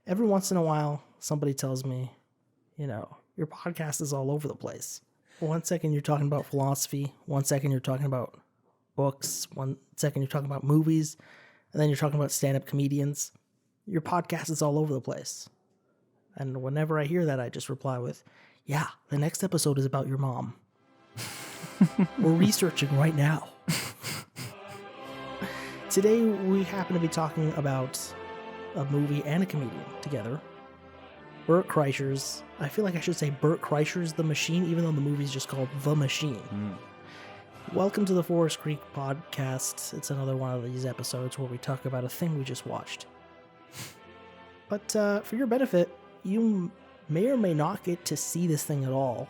Every once in a while, somebody tells me, your podcast is all over the place. 1 second you're talking about philosophy, 1 second you're talking about books, 1 second you're talking about movies, and then you're talking about stand-up comedians. Your podcast is all over the place. And whenever I hear that, I just reply with, yeah, the next episode is about your mom. We're researching right now. Today, we happen to be talking about a movie and a comedian together. Bert Kreischer's, I feel like I should say Bert Kreischer's The Machine, even though the movie's just called The Machine. Welcome to the Forest Creek podcast. It's another one of these episodes where we talk about a thing we just watched. But for your benefit, you may or may not get to see this thing at all.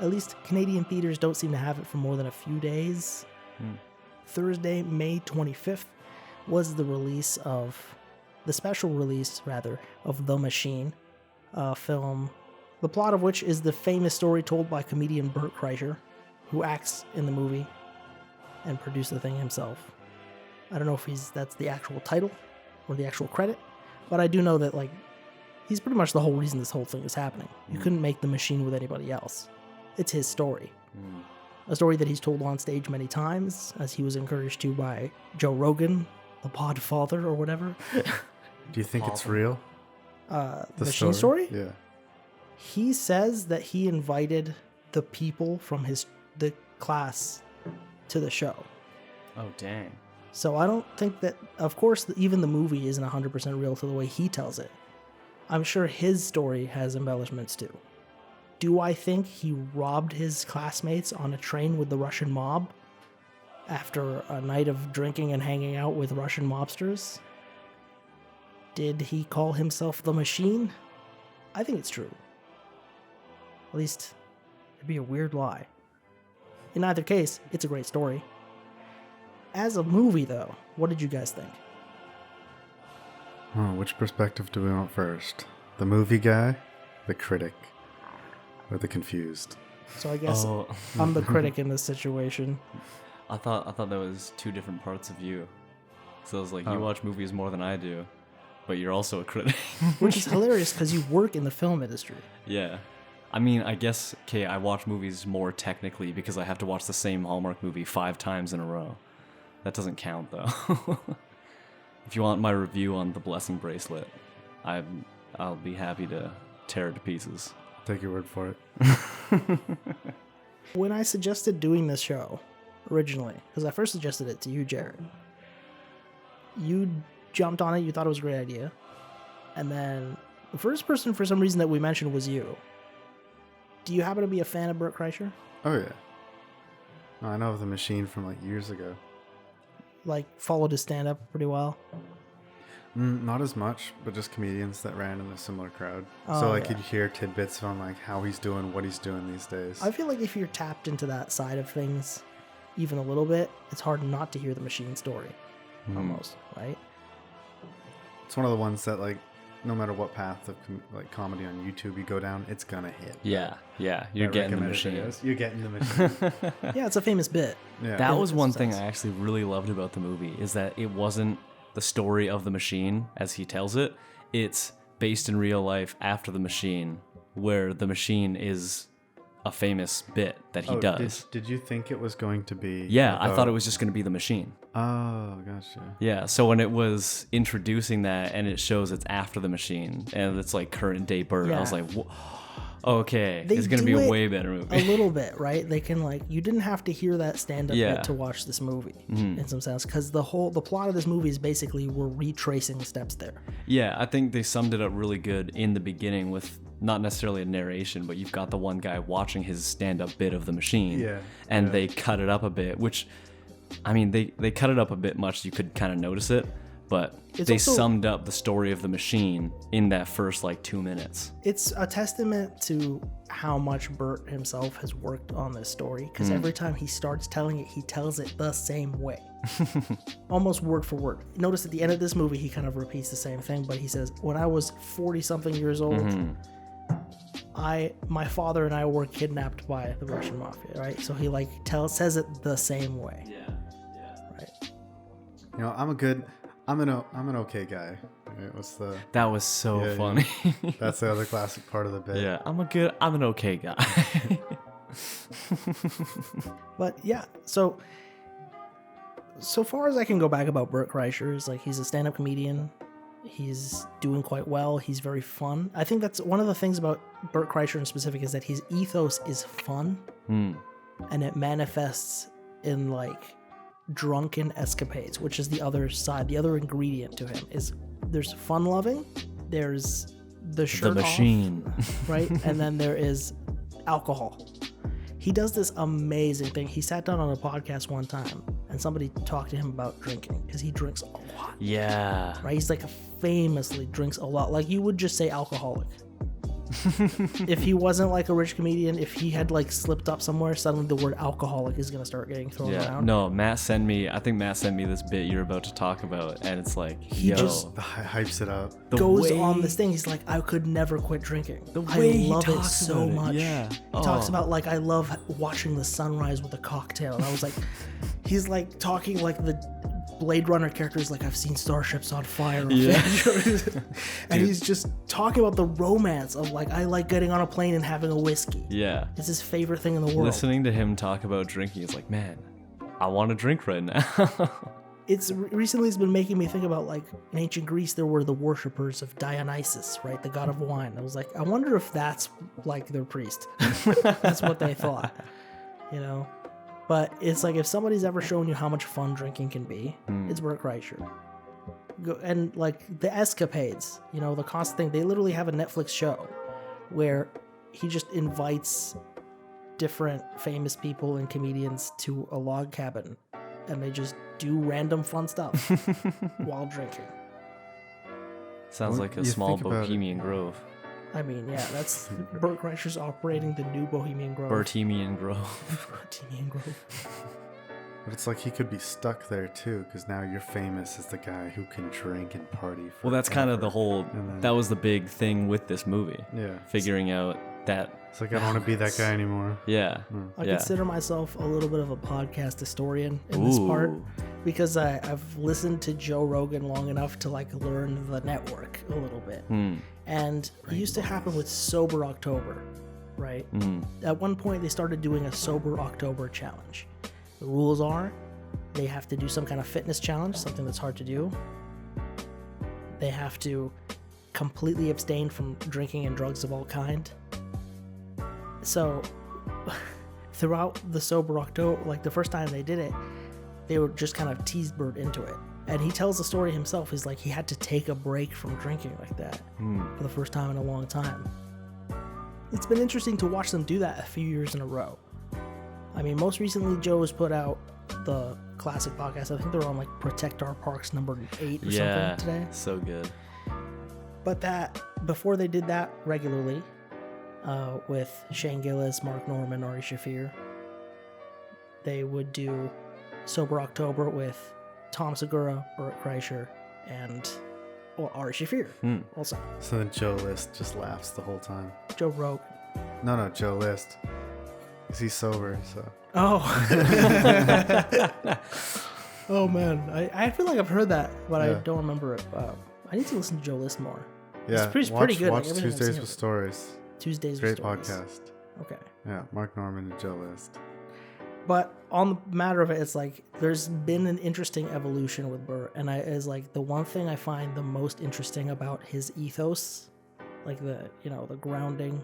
At least Canadian theaters don't seem to have it for more than a few days. Thursday, May 25th was the special release of The Machine, a film, the plot of which is the famous story told by comedian Bert Kreischer, who acts in the movie and produced the thing himself. I don't know if that's the actual title or the actual credit, but I do know that he's pretty much the whole reason this whole thing is happening. You couldn't make The Machine with anybody else. It's his story. A story that he's told on stage many times, as he was encouraged to by Joe Rogan, the Podfather or whatever. Do you think it's real? The Machine story? Yeah. He says that he invited the people from the class to the show. Oh, dang. So I don't think that, of course, even the movie isn't 100% real to the way he tells it. I'm sure his story has embellishments too. Do I think he robbed his classmates on a train with the Russian mob after a night of drinking and hanging out with Russian mobsters? Did he call himself the Machine? I think it's true. At least, it'd be a weird lie. In either case, it's a great story. As a movie, though, what did you guys think? Which perspective do we want first? The movie guy, the critic, or the confused? So I guess I'm the critic in this situation. I thought there was two different parts of you. So it was like, you watch movies more than I do, but you're also a critic. Which is hilarious because you work in the film industry. Yeah. I mean, I guess, I watch movies more technically because I have to watch the same Hallmark movie 5 times in a row. That doesn't count, though. If you want my review on The Blessing Bracelet, I'll be happy to tear it to pieces. Take your word for it. When I suggested doing this show, originally, because I first suggested it to you, Jarrod, you jumped on it, you thought it was a great idea, and then the first person for some reason that we mentioned was you. Do you happen to be a fan of Bert Kreischer? Oh, yeah. I know of The Machine from years ago. Followed his stand-up pretty well? Not as much, but just comedians that ran in a similar crowd. You'd hear tidbits on how he's doing, what he's doing these days. I feel like if you're tapped into that side of things even a little bit, it's hard not to hear the Machine story. Almost, right? It's one of the ones that no matter what path of comedy on YouTube you go down, it's gonna hit. Yeah, you're getting the Machine. You're getting the Machine. Yeah, it's a famous bit. Yeah. That was one thing I actually really loved about the movie, is that it wasn't the story of the Machine as he tells it. It's based in real life after the Machine, where the Machine is a famous bit that he does. Did you think it was going to be? Yeah, I thought it was just going to be the Machine. Oh, gotcha. Yeah, so when it was introducing that and it shows it's after the Machine and it's current day Bert, I was like, okay, it's going to be a way better movie. A little bit, right? They can you didn't have to hear that stand-up bit to watch this movie in some sense, because the plot of this movie is basically we're retracing steps there. Yeah, I think they summed it up really good in the beginning with not necessarily a narration, but you've got the one guy watching his stand-up bit of the Machine, and they cut it up a bit, which, I mean, they cut it up a bit much, you could kind of notice it, but they summed up the story of the Machine in that first 2 minutes. It's a testament to how much Bert himself has worked on this story, because every time he starts telling it, he tells it the same way. Almost word for word. Notice at the end of this movie, he kind of repeats the same thing, but he says, when I was 40-something years old, my father and I were kidnapped by the Russian mafia, right? So he says it the same way. Yeah. Right. I'm a good I'm an okay guy. Right? What's the? That was so funny. Yeah. That's the other classic part of the bit. Yeah, I'm an okay guy. But yeah, so far as I can go back about Bert Kreischer is like he's a stand-up comedian. He's doing quite well. He's very fun. I think that's one of the things about Bert Kreischer in specific is that his ethos is fun, and it manifests in like drunken escapades, which is the other side. The other ingredient to him is there's fun loving, there's the shirt the machine, off, right, and then there is alcohol. He does this amazing thing. He sat down on a podcast one time and somebody talked to him about drinking because he drinks a lot. Yeah. Right? He's like famously drinks a lot. Like you would just say alcoholic. If he wasn't like a rich comedian, if he had like slipped up somewhere, suddenly the word alcoholic is going to start getting thrown around. No, Matt sent me this bit you're about to talk about, and it's like, he just hypes it up. Goes on this thing. He's like, I could never quit drinking. I love it so much. Yeah. He talks about like, I love watching the sunrise with a cocktail. And I was like, he's like talking like the Blade Runner characters, like I've seen starships on fire. And he's just talking about the romance of like, I like getting on a plane and having a whiskey. Yeah. It's his favorite thing in the world. Listening to him talk about drinking is like, man, I want to drink right now. It's recently it's been making me think about like in ancient Greece there were the worshippers of Dionysus, right, the god of wine. I was like, I wonder if that's like their priest. That's what they thought, you know. But it's like if somebody's ever shown you how much fun drinking can be, it's Bert Kreischer. And like the escapades, you know, the constant thing. They literally have a Netflix show where he just invites different famous people and comedians to a log cabin, and they just do random fun stuff while drinking. Sounds like a small Bohemian Grove. I mean, yeah, that's Bert Kreischer's operating the new Bohemian Grove. Bertemian Grove. Bertemian Grove. But it's like he could be stuck there too, because now you're famous as the guy who can drink and party. Well, that's kind of the whole. That was the big thing with this movie. Yeah. Figuring out that. It's like I don't want to be that guy anymore. Yeah. I consider myself a little bit of a podcast historian in this part, because I've listened to Joe Rogan long enough to like learn the network a little bit. And it used to happen with Sober October, right? At one point, they started doing a Sober October challenge. The rules are they have to do some kind of fitness challenge, something that's hard to do. They have to completely abstain from drinking and drugs of all kind. So throughout the Sober October, like the first time they did it, they were just kind of teased Bert into it. And he tells the story himself. He's like, he had to take a break from drinking like that for the first time in a long time. It's been interesting to watch them do that a few years in a row. I mean, most recently, Joe has put out the classic podcast. I think they're on like Protect Our Parks number 8 or something today. So good. But that, before they did that regularly, with Shane Gillis, Mark Norman, Ari Shaffir, they would do Sober October with Tom Segura, Bert Kreischer, and Ari Shaffir also. So then Joe List just laughs the whole time. Joe Rogan. No, Joe List. Because he's sober, so. Oh. Oh, man. I feel like I've heard that, but I don't remember it. I need to listen to Joe List more. Yeah, it's pretty good. Watch Tuesdays with Stories. Tuesdays Great with Stories. podcast. Okay. Yeah, Mark Norman and Joe List. But on the matter of it, it's like there's been an interesting evolution with Bert, and is like the one thing I find the most interesting about his ethos, like the grounding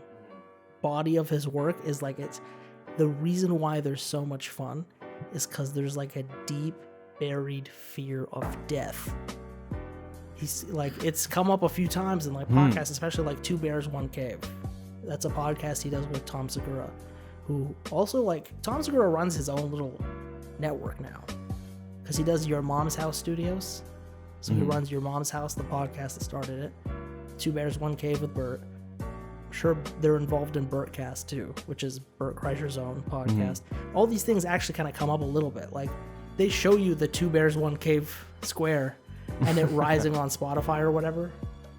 body of his work, is like it's the reason why there's so much fun is because there's like a deep buried fear of death. He's like, it's come up a few times in like podcasts, especially like Two Bears, One Cave. That's a podcast he does with Tom Segura, who also like Tom Segura runs his own little network now because he does Your Mom's House Studios. So he runs Your Mom's House, the podcast that started it. Two Bears, One Cave with Bert. I'm sure they're involved in Bertcast too, which is Bert Kreischer's own podcast. All these things actually kind of come up a little bit. Like they show you the Two Bears, One Cave square and it rising on Spotify or whatever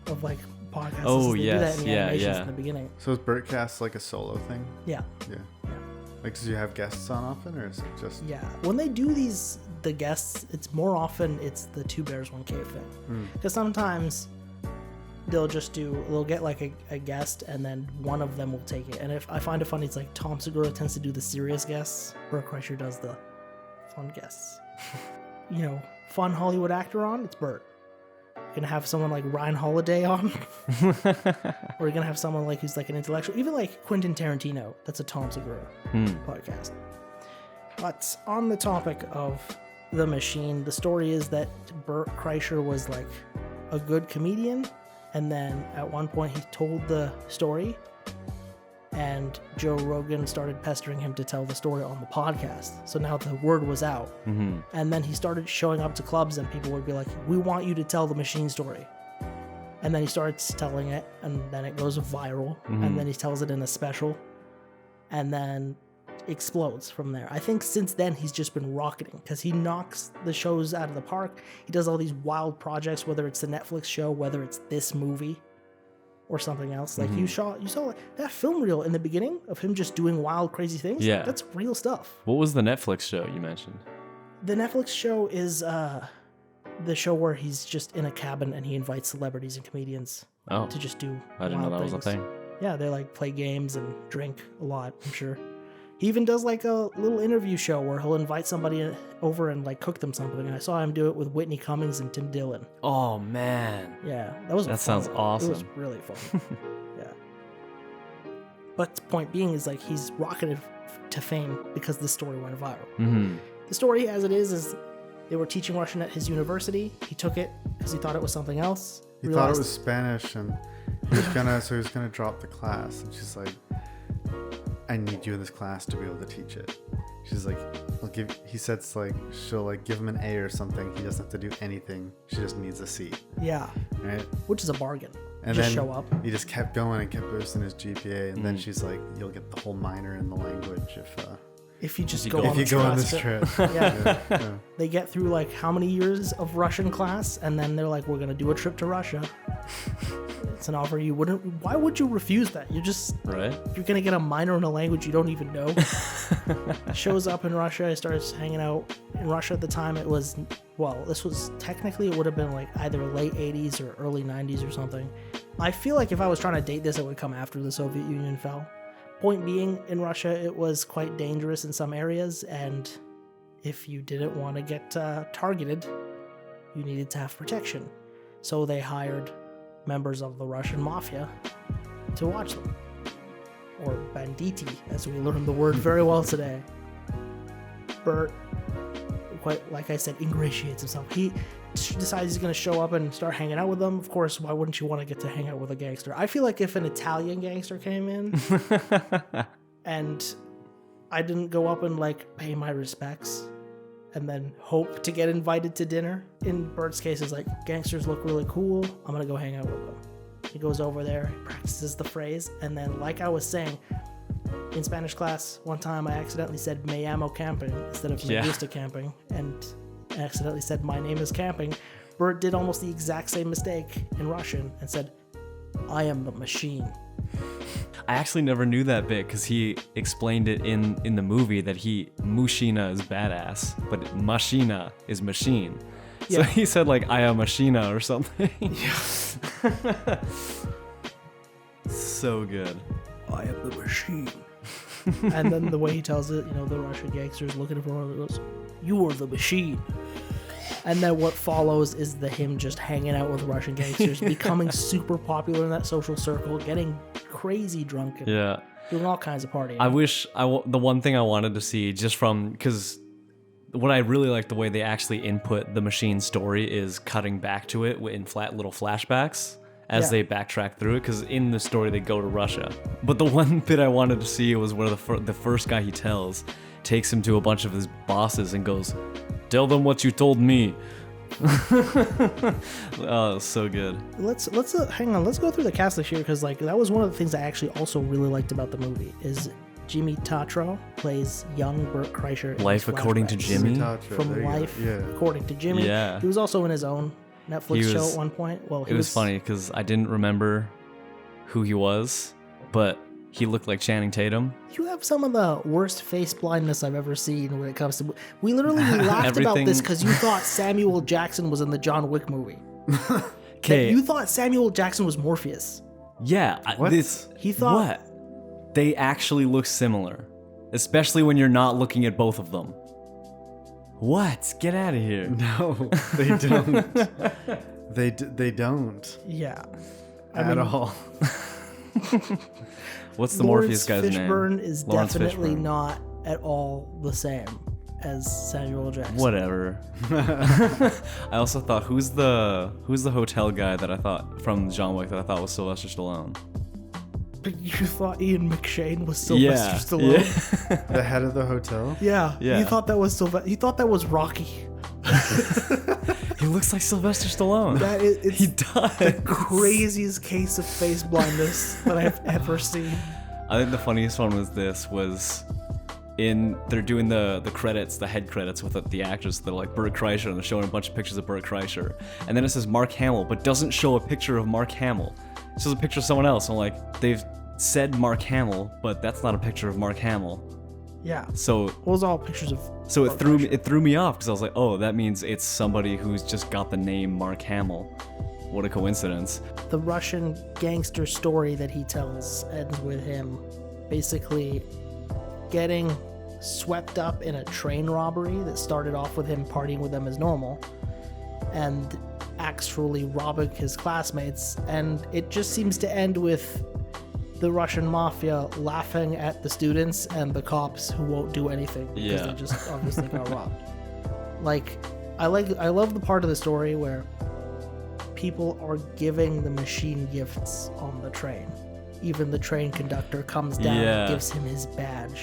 of like podcasts. Oh, they do that in the animations in the beginning. So is Bertcast like a solo thing? Yeah. Like, do you have guests on often, or is it just? Yeah. When they do these the guests, it's the two bears, one cave thing. Because sometimes they'll get like a guest and then one of them will take it. And if I find it funny, it's like Tom Segura tends to do the serious guests. Bert Kreischer does the fun guests. Fun Hollywood actor on, it's Bert. You're gonna have someone like Ryan Holiday on, or you're gonna have someone like who's like an intellectual, even like Quentin Tarantino. That's a Tom Segura podcast. But on the topic of the machine, the story is that Bert Kreischer was like a good comedian, and then at one point he told the story, and Joe Rogan started pestering him to tell the story on the podcast. So now the word was out. And then he started showing up to clubs and people would be like, we want you to tell the machine story. And then he starts telling it, and then it goes viral, and then he tells it in a special, and then explodes from there. I think since then he's just been rocketing because he knocks the shows out of the park. He does all these wild projects, whether it's the Netflix show, whether it's this movie, or something else. Like you saw that film reel in the beginning of him just doing wild, crazy things. Yeah, that's real stuff. What was the Netflix show you mentioned? The Netflix show is the show where he's just in a cabin and he invites celebrities and comedians to just do. I didn't know that was a thing. Yeah, they like play games and drink a lot, I'm sure. He even does like a little interview show where he'll invite somebody over and like cook them something. And I saw him do it with Whitney Cummings and Tim Dillon. Oh man. Yeah, that sounds awesome. It was really fun. Yeah. But the point being is like he's rocketed to fame because this story went viral. The story as it is they were teaching Russian at his university. He took it because he thought it was something else. He thought it was Spanish, and he was gonna drop the class. And she's like, I need you in this class to be able to teach it. She's like, he said it's like, she'll like give him an A or something. He doesn't have to do anything. She just needs a C. Yeah. Right? Which is a bargain. And just then show up. He just kept going and kept boosting his GPA. And then she's like, you'll get the whole minor in the language if you just go on this trip. Yeah. They get through like how many years of Russian class, and then they're like, we're going to do a trip to Russia. It's an offer you wouldn't. Why would you refuse that? You're going to get a minor in a language you don't even know. Shows up in Russia. He starts hanging out in Russia at the time. It was, this was technically, it would have been like either late 80s or early 90s or something. I feel like if I was trying to date this, it would come after the Soviet Union fell. Point being, in Russia, it was quite dangerous in some areas, and if you didn't want to get targeted, you needed to have protection. So they hired members of the Russian mafia to watch them. Or banditi, as we learned the word very well today. Bert, quite like I said, ingratiates himself. He decides he's going to show up and start hanging out with them. Of course, why wouldn't you want to get to hang out with a gangster? I feel like if an Italian gangster came in and I didn't go up and like pay my respects and then hope to get invited to dinner. In Bert's case, it's like, gangsters look really cool. I'm going to go hang out with them. He goes over there, practices the phrase, and then like I was saying, in Spanish class, one time I accidentally said me llamo camping instead of me gusta camping, and I accidentally said my name is camping. Bert did almost the exact same mistake in Russian and said, I am the machine. I actually never knew that bit because he explained it in the movie that mushina is badass, but machina is machine. So he said like I am machina or something. Yeah. So good. I am the machine. And then the way he tells it, the Russian gangsters looking for him, goes, you are the machine. And then what follows is him just hanging out with Russian gangsters, becoming super popular in that social circle, getting crazy drunk, and doing all kinds of partying. I wish the one thing I wanted to see, just from, because what I really like the way they actually input the machine story is cutting back to it in little flashbacks as they backtrack through it, because in the story they go to Russia. But the one bit I wanted to see was where the first guy he tells takes him to a bunch of his bosses and goes, tell them what you told me. Oh, so good. Let's hang on. Let's go through the cast this year, because like that was one of the things I actually also really liked about the movie is Jimmy Tatro plays young Bert Kreischer. Life According to Jimmy. From Life According to Jimmy. Yeah. He was also in his own Netflix show at one point. Well, it was funny because I didn't remember who he was, but he looked like Channing Tatum. You have some of the worst face blindness I've ever seen when it comes to... We literally laughed about this because you thought Samuel Jackson was in the John Wick movie. Okay. You thought Samuel Jackson was Morpheus. Yeah. He thought... What? They actually look similar. Especially when you're not looking at both of them. What? Get out of here. No, they don't. They don't. Yeah. At all. What's the Lawrence Morpheus guy's name? Fishburne is Lawrence definitely Fishburne. not at all the same as Samuel Jackson. Whatever. I also thought, who's the hotel guy that I thought from John Wick that I thought was Sylvester Stallone? But you thought Ian McShane was Sylvester Stallone? Yeah. The head of the hotel? Yeah. Yeah. You thought that was You thought that was Rocky. He looks like Sylvester Stallone. It's He does. the craziest case of face blindness that I've ever seen. I think the funniest one was they're doing the credits, the head credits with the actors. They're like Bert Kreischer, and they're showing a bunch of pictures of Bert Kreischer, and then it says Mark Hamill, but doesn't show a picture of Mark Hamill. It shows a picture of someone else. I'm like, they've said Mark Hamill, but that's not a picture of Mark Hamill. Yeah. So What was all pictures of? So Bert it threw me off because I was like, oh, that means it's somebody who's just got the name Mark Hamill. What a coincidence. The Russian gangster story that he tells ends with him basically getting swept up in a train robbery that started off with him partying with them as normal and actually robbing his classmates, and it just seems to end with the Russian mafia laughing at the students and the cops who won't do anything because they just obviously got robbed. Like, I love the part of the story where people are giving the machine gifts on the train. Even the train conductor comes down and gives him his badge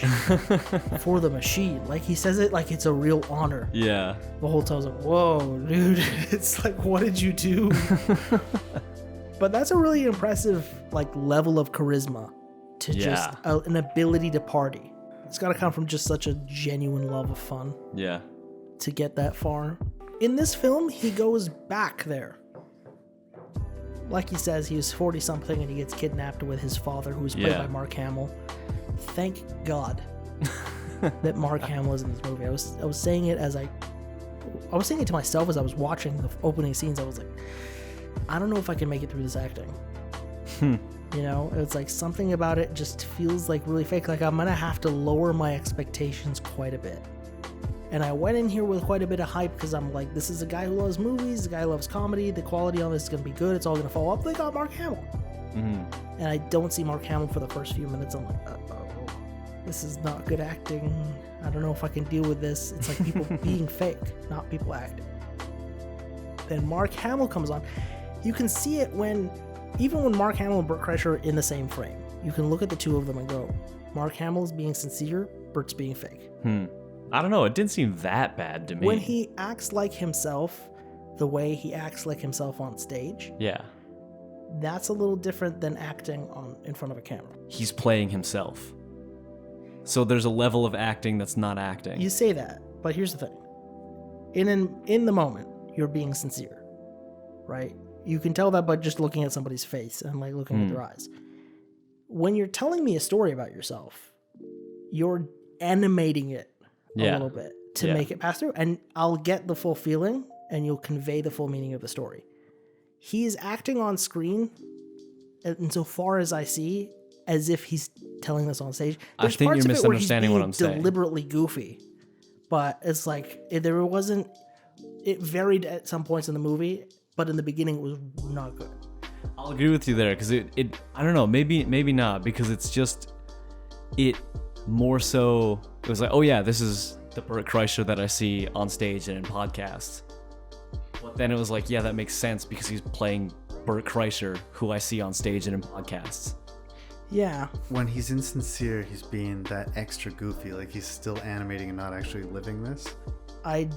for the machine. Like, he says it like it's a real honor. Yeah. The whole time I was like, whoa, dude. It's like, what did you do? But that's a really impressive level of charisma to just an ability to party. It's got to come from just such a genuine love of fun. Yeah. To get that far. In this film, he goes back there. Like he says, he was 40-something and he gets kidnapped with his father, who was played by Mark Hamill. Thank God that Mark Hamill is in this movie. I was saying it I was saying it to myself as I was watching the opening scenes. I was like, I don't know if I can make it through this acting. You know, it's like something about it just feels like really fake. Like I'm gonna have to lower my expectations quite a bit. And I went in here with quite a bit of hype because I'm like, this is a guy who loves movies, a guy who loves comedy, the quality on this is going to be good, it's all going to fall up. They got Mark Hamill. And I don't see Mark Hamill for the first few minutes. I'm like, uh-oh, this is not good acting. I don't know if I can deal with this. It's like people being fake, not people acting. Then Mark Hamill comes on. You can see it even when Mark Hamill and Bert Kreischer are in the same frame. You can look at the two of them and go, Mark Hamill is being sincere, Bert's being fake. I don't know. It didn't seem that bad to me. When he acts like himself, the way he acts like himself on stage, that's a little different than acting in front of a camera. He's playing himself. So there's a level of acting that's not acting. You say that, but here's the thing. In the moment, you're being sincere, right? You can tell that by just looking at somebody's face and looking at their eyes. When you're telling me a story about yourself, you're animating it a little bit to make it pass through, and I'll get the full feeling and you'll convey the full meaning of the story. He's acting on screen, insofar as I see, as if he's telling this on stage. There's I think parts you're of it where he's misunderstanding being what I'm saying. deliberately goofy, but it's like it varied at some points in the movie, but in the beginning it was not good. I'll agree with you there because it I don't know, maybe not, because it's just it was like, oh yeah, this is the Bert Kreischer that I see on stage and in podcasts. But then it was like, yeah, that makes sense because he's playing Bert Kreischer, who I see on stage and in podcasts. Yeah. When he's insincere, he's being that extra goofy, like he's still animating and not actually living this. I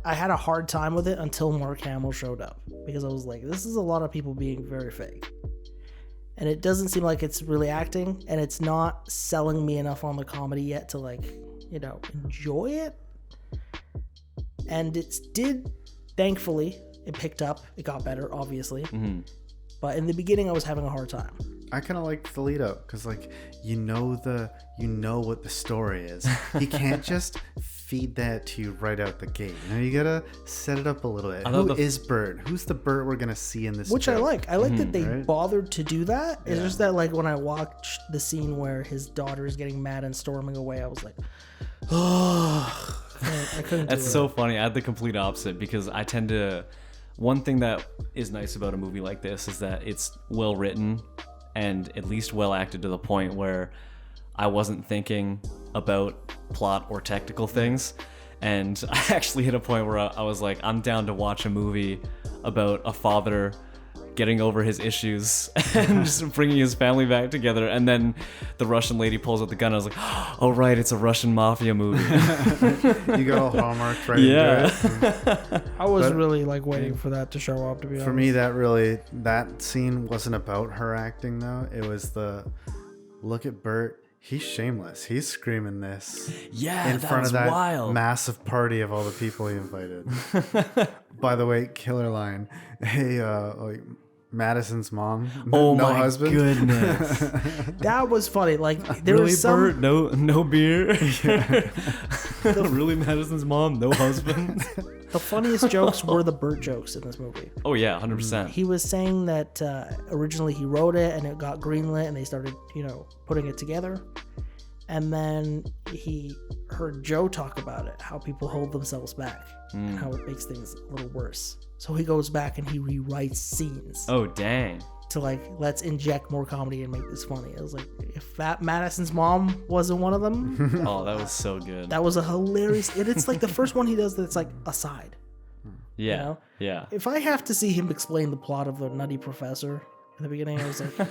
had a hard time with it until Mark Hamill showed up, because I was like, this is a lot of people being very fake. And it doesn't seem like it's really acting, and it's not selling me enough on the comedy yet to enjoy it. And thankfully, it picked up. It got better, obviously. But in the beginning, I was having a hard time. I kind of like the lead up because like you know what the story is. You can't just feed that to you right out the gate. You gotta set it up a little bit. Who is Bert? Who's the Bert we're gonna see in this? Which joke? I like. I like that they bothered to do that. It's just that like when I watched the scene where his daughter is getting mad and storming away, I was like, oh, I couldn't. That's so funny. I had the complete opposite because I tend to. One thing that is nice about a movie like this is that it's well written and at least well acted to the point where I wasn't thinking about plot or technical things. And I actually hit a point where I was like, I'm down to watch a movie about a father getting over his issues and just bringing his family back together. And then the Russian lady pulls out the gun. I was like, oh, right, it's a Russian mafia movie. You go all Hallmark right into it. I was really like waiting for that to show up, to be honest. For me, that scene wasn't about her acting, though. It was look at Bert. He's shameless. He's screaming this in front of that massive party of all the people he invited. By the way, killer line. Hey, Madison's mom. Oh no my husband. Goodness. That was funny. Like there really, was some Bert? No beer. Really, Madison's mom, no husband. The funniest jokes were the Bert jokes in this movie. Oh yeah, 100%. He was saying that originally he wrote it and it got greenlit and they started, putting it together. And then he heard Joe talk about it, how people hold themselves back and how it makes things a little worse. So he goes back and he rewrites scenes. Oh, dang. To let's inject more comedy and make this funny. I was like, if that Madison's mom wasn't one of them. Oh, that was so good. That was a hilarious. It's like the first one he does that's like aside. Yeah. Yeah. If I have to see him explain the plot of the Nutty Professor in the beginning, I was like,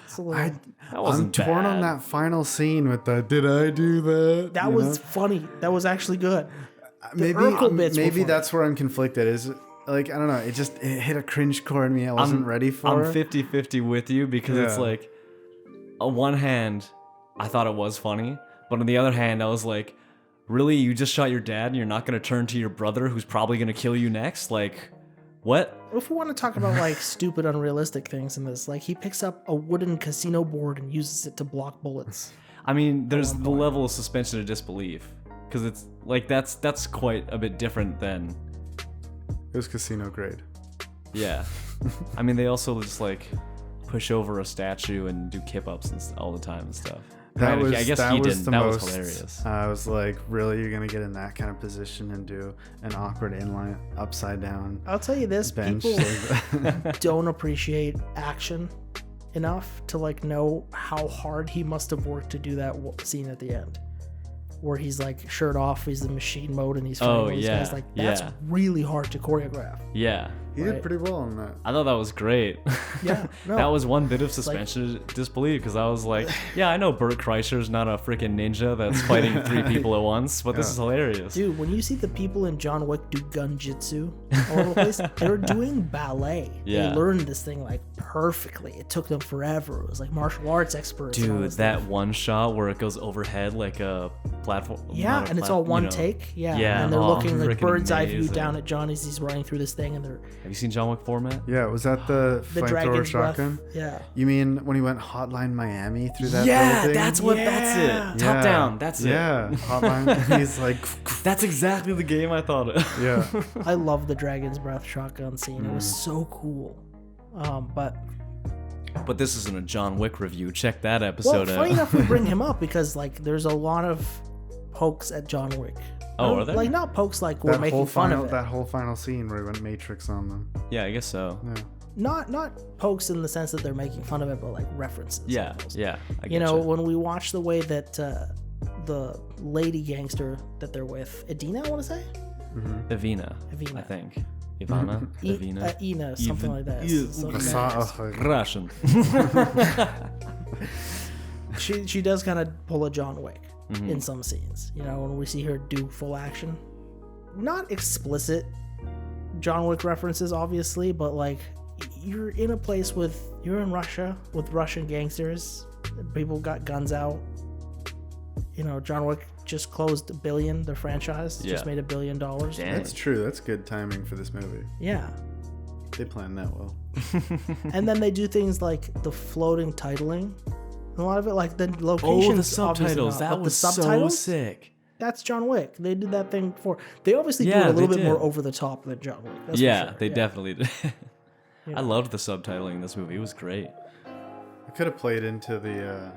it's a little. I'm torn on that final scene with the "Did I do that?" That was funny. That was actually good. Maybe that's where I'm conflicted. Is like I don't know. It hit a cringe chord in me. I wasn't ready for. I'm 50-50 with you because it's like, on one hand, I thought it was funny, but on the other hand, I was like, really, you just shot your dad and you're not going to turn to your brother who's probably going to kill you next? Like, what? If we want to talk about stupid, unrealistic things in this, he picks up a wooden casino board and uses it to block bullets. I mean, there's the level of suspension of disbelief because it's like that's quite a bit different than. It was casino grade. Yeah. I mean, they also just push over a statue and do kip-ups and all the time and stuff. I guess he didn't. That was hilarious. I was like, really? You're going to get in that kind of position and do an awkward inline upside down? I'll tell you this, bench. People don't appreciate action enough to know how hard he must have worked to do that scene at the end. Where he's shirt off, he's in machine mode, and he's fighting all these guys. That's really hard to choreograph. Yeah. He did pretty well on that. I thought that was great. Yeah. No, that was one bit of suspension of disbelief because I was like, yeah, I know Bert Kreischer's not a freaking ninja that's fighting 3 people at once, but this is hilarious. Dude, when you see the people in John Wick do gun jitsu all over the place, they're doing ballet. Yeah. They learned this thing perfectly. It took them forever. It was like martial arts experts. Dude, that one shot where it goes overhead like a platform. Yeah, and it's all one take. Yeah. And they're looking bird's eye view down at Johnny as he's running through this thing, and they're. Have you seen John Wick 4, Matt? Yeah, was that the flamethrower shotgun? Yeah. You mean when he went Hotline Miami through that building? That's it. Top down, that's it. Yeah, Hotline. He's like... That's exactly the game I thought of. Yeah. I love the Dragon's Breath shotgun scene. It was so cool. But this isn't a John Wick review. Check that episode out. Funny enough we bring him up because there's a lot of pokes at John Wick. Oh, are there? Not pokes we're making fun of it. That whole final scene where he went Matrix on them. Yeah, I guess so. Yeah. Not pokes in the sense that they're making fun of it, but references. Yeah, almost. Yeah. I get when we watch the way that the lady gangster that they're with, Edina, I want to say? Mm-hmm. Evina, I think. Ivana? Evina? Ina, something like that. Russian. She does kind of pull a John Wick. Mm-hmm. In some scenes, when we see her do full action, not explicit John Wick references, obviously, but you're in a place you're in Russia with Russian gangsters, people got guns out. John Wick just closed $1 billion. The franchise just made $1 billion. Dang. That's true. That's good timing for this movie. Yeah, They planned that well. And then they do things like the floating titling. A lot of it, like the locations. Oh, the subtitles. That was so sick. That's John Wick. They did that thing before. They obviously do it a little bit more over the top than John Wick. That's for sure. They definitely did. I loved the subtitling in this movie. It was great. I could have played into the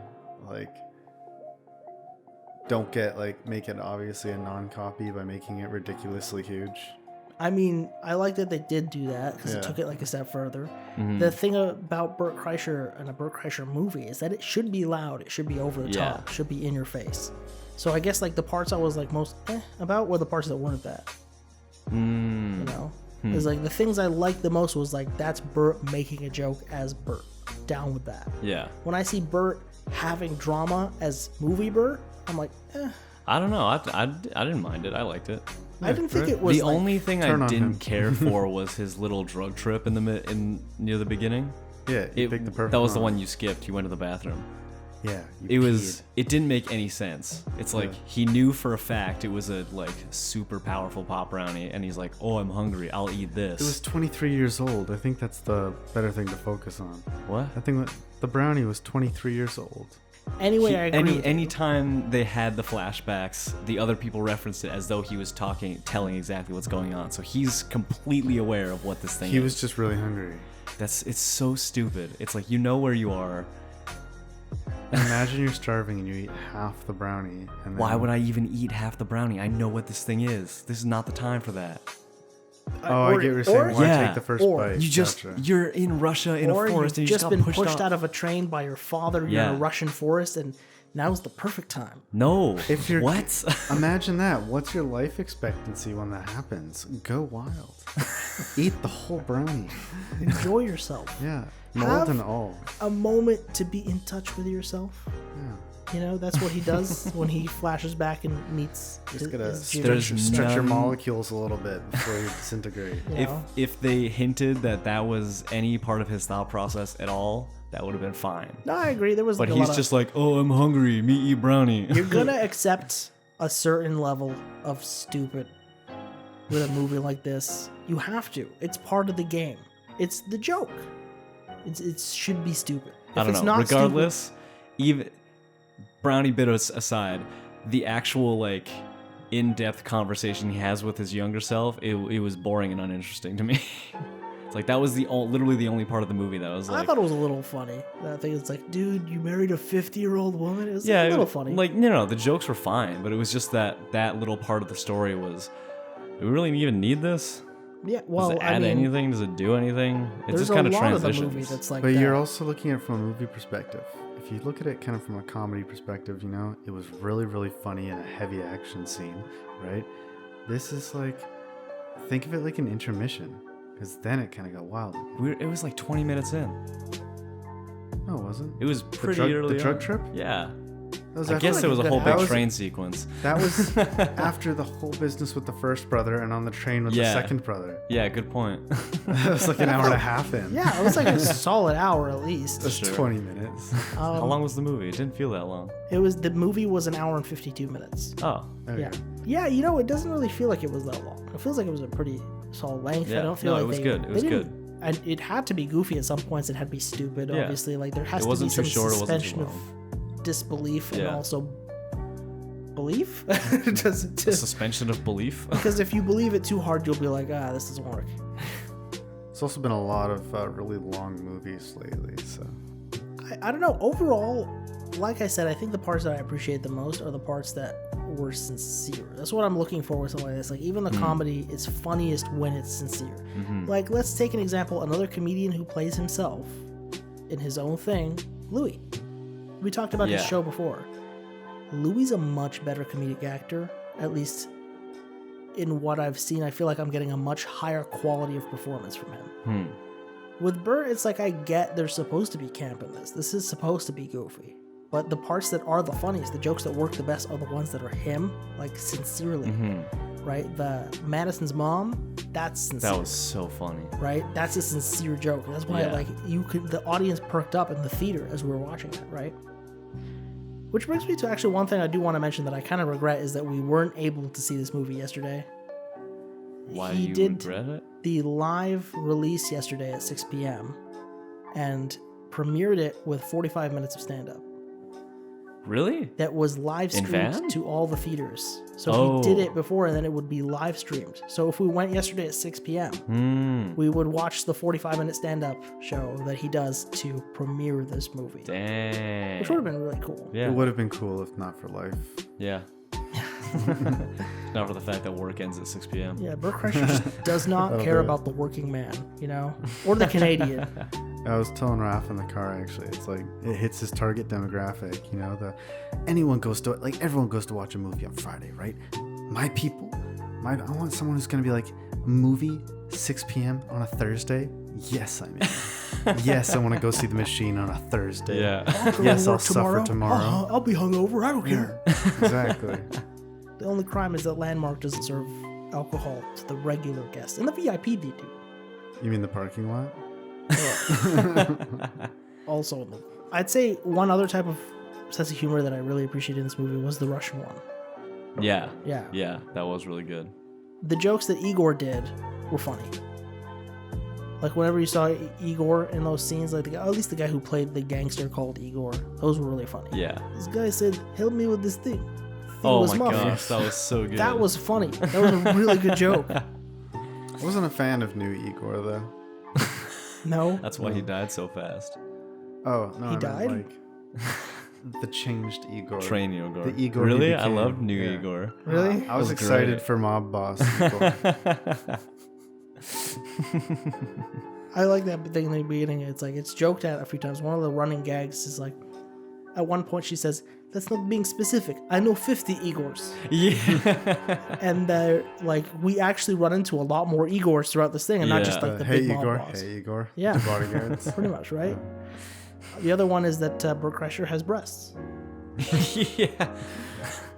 don't make it obviously a non-copy by making it ridiculously huge. I mean, I like that they did do that because it took it like a step further. Mm-hmm. The thing about Bert Kreischer and a Bert Kreischer movie is that it should be loud. It should be over the top. It should be in your face. So I guess like the parts I was like most about were the parts that weren't that. You know? Because like the things I liked the most was like that's Bert making a joke as Bert. Down with that. Yeah. When I see Bert having drama as movie Bert, I'm like, I don't know. I didn't mind it. I liked it. I didn't think it was the only thing I didn't care for was his little drug trip near the beginning. Yeah, picked the perfect that was the one you skipped. You went to the bathroom. Yeah, it didn't make any sense. It's like he knew for a fact it was a like super powerful pop brownie, and he's like, "Oh, I'm hungry. I'll eat this." It was 23 years old. I think that's the better thing to focus on. What? I think the brownie was 23 years old. Anyway, I agree. Anytime they had the flashbacks, the other people referenced it as though he was telling exactly what's going on. So he's completely aware of what this thing is. He was just really hungry. It's so stupid. It's like, you know where you are. Imagine you're starving and you eat half the brownie. And then... Why would I even eat half the brownie? I know what this thing is. This is not the time for that. I get what you're saying. Why take the first bite? You're in Russia in a forest and you just been got pushed out of a train by your father. You're in a Russian forest and now's the perfect time. No. If you're what? Imagine that. What's your life expectancy when that happens? Go wild. Eat the whole brownie. Enjoy yourself. Yeah. Mold and all. A moment to be in touch with yourself. Yeah. You know, that's what he does when he flashes back and meets just gotta stretch your molecules a little bit before you disintegrate. If they hinted that was any part of his thought process at all, that would have been fine. No, I agree. There was, but he's just like, "Oh, I'm hungry. Me eat brownie." You're gonna accept a certain level of stupid with a movie like this. You have to. It's part of the game. It's the joke. It should be stupid. I don't know. Regardless, even brownie bit aside, the actual like in-depth conversation he has with his younger self, it was boring and uninteresting to me. It's like that was literally the only part of the movie that was like. I thought it was a little funny. I think it's like, dude, you married a 50-year-old woman. It was a little funny. Like the jokes were fine, but it was just that little part of the story was. Do we really even need this? Yeah, well, does it add anything? Does it do anything? It just kind of transitions. That's like but you're also looking at it from a movie perspective. If you look at it kind of from a comedy perspective, you know, it was really, really funny in a heavy action scene, right? This is like, think of it like an intermission, because then it kind of got wild. It was like 20 minutes in. No, it wasn't. It was pretty early. The drug trip? Yeah. I guess it was a whole big train sequence. That was after the whole business with the first brother and on the train with the second brother. Yeah, good point. That was like an hour and a half in. Yeah, it was like a solid hour at least. Just 20 minutes. How long was the movie? It didn't feel that long. The movie was an hour and 52 minutes. Oh. Okay. Yeah. Yeah, you know, it doesn't really feel like it was that long. It feels like it was a pretty solid length. Yeah. I don't feel like it was good. It was good. And it had to be goofy at some points. It had to be stupid, obviously. Like there has to be some suspension of disbelief and also belief. Suspension of belief. Because if you believe it too hard, you'll be like, this doesn't work. It's also been a lot of really long movies lately, so I don't know. Overall, like I said, I think the parts that I appreciate the most are the parts that were sincere. That's what I'm looking for with something like this. Like even the comedy is funniest when it's sincere. Like let's take an example, another comedian who plays himself in his own thing, Louis. We talked about his show before. Louis a much better comedic actor, at least in what I've seen. I feel like I'm getting a much higher quality of performance from him. With Bert, it's like I get there's supposed to be camp in this. This is supposed to be goofy. But the parts that are the funniest, the jokes that work the best are the ones that are him, like sincerely. Right? The Madison's mom, that's sincere. That was so funny. Right? That's a sincere joke. That's why the audience perked up in the theater as we were watching it, right? Which brings me to actually one thing I do want to mention that I kind of regret is that we weren't able to see this movie yesterday. Why do you regret it? the live release yesterday at 6 p.m. and premiered it with 45 minutes of stand-up. Really? That was live In streamed van? to all the theaters. So he did it before, and then it would be live streamed. So if we went yesterday at 6 p.m., we would watch the 45-minute stand-up show that he does to premiere this movie. Dang. Which would have been really cool. Yeah. It would have been cool if not for life. Yeah. Not for the fact that work ends at 6 p.m. Yeah, Bert Kreischer just does not care about the working man, or the Canadian. I was telling Raph in the car, actually, it's like it hits his target demographic. Everyone goes to watch a movie on Friday, right? My people, I want someone who's gonna be like, movie 6 p.m. on a Thursday. Yes, I'm in. Yes, I want to go see The Machine on a Thursday. Yeah. Yes, I'll suffer tomorrow. I'll be hungover. I don't care. Exactly. The only crime is that Landmark doesn't serve alcohol to the regular guests, and the VIP they do. You mean the parking lot? Also, I'd say one other type of sense of humor that I really appreciated in this movie was the Russian one. Yeah. Yeah. Yeah, that was really good. The jokes that Igor did were funny. Like whenever you saw Igor in those scenes, like at least the guy who played the gangster called Igor, those were really funny. Yeah. This guy said, "Help me with this thing." Oh my gosh, that was so good. That was funny. That was a really good joke. I wasn't a fan of new Igor though. No. That's why he died so fast. Oh no, He I meant, died? the changed Igor. Train Igor. The Igor. Really? he I became. loved new Yeah. Igor. Really? I was That was excited great. for Mob Boss Igor. I like that thing in the beginning. It's like it's joked at a few times. One of the running gags is like, at one point she says, "That's not being specific. I know 50 Igors." Yeah. And like we actually run into a lot more Igors throughout this thing, and not just like the hey big mob Igor, boss. hey Igor. Yeah. The bodyguards. Pretty much, right? The other one is that Bert Kreischer has breasts, Yeah.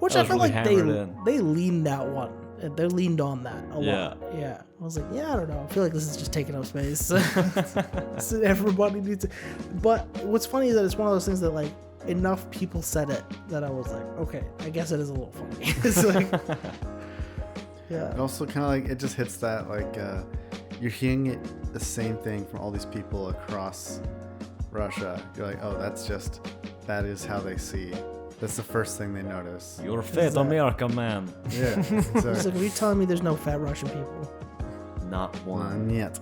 which That I was feel really like hammered in. they leaned that one. They leaned on that a Yeah. lot. Yeah. I was like, yeah, I don't know. I feel like this is just taking up space. So everybody needs it. But what's funny is that it's one of those things that like enough people said it that I was like, okay, I guess it is a little funny. It's like, yeah. It also kind of like it just hits that like you're hearing it the same thing from all these people across Russia. You're like, oh, that is how they see. That's the first thing they notice. You're fat American man. Yeah, It's exactly. like, are you telling me there's no fat Russian people? Not one. None yet.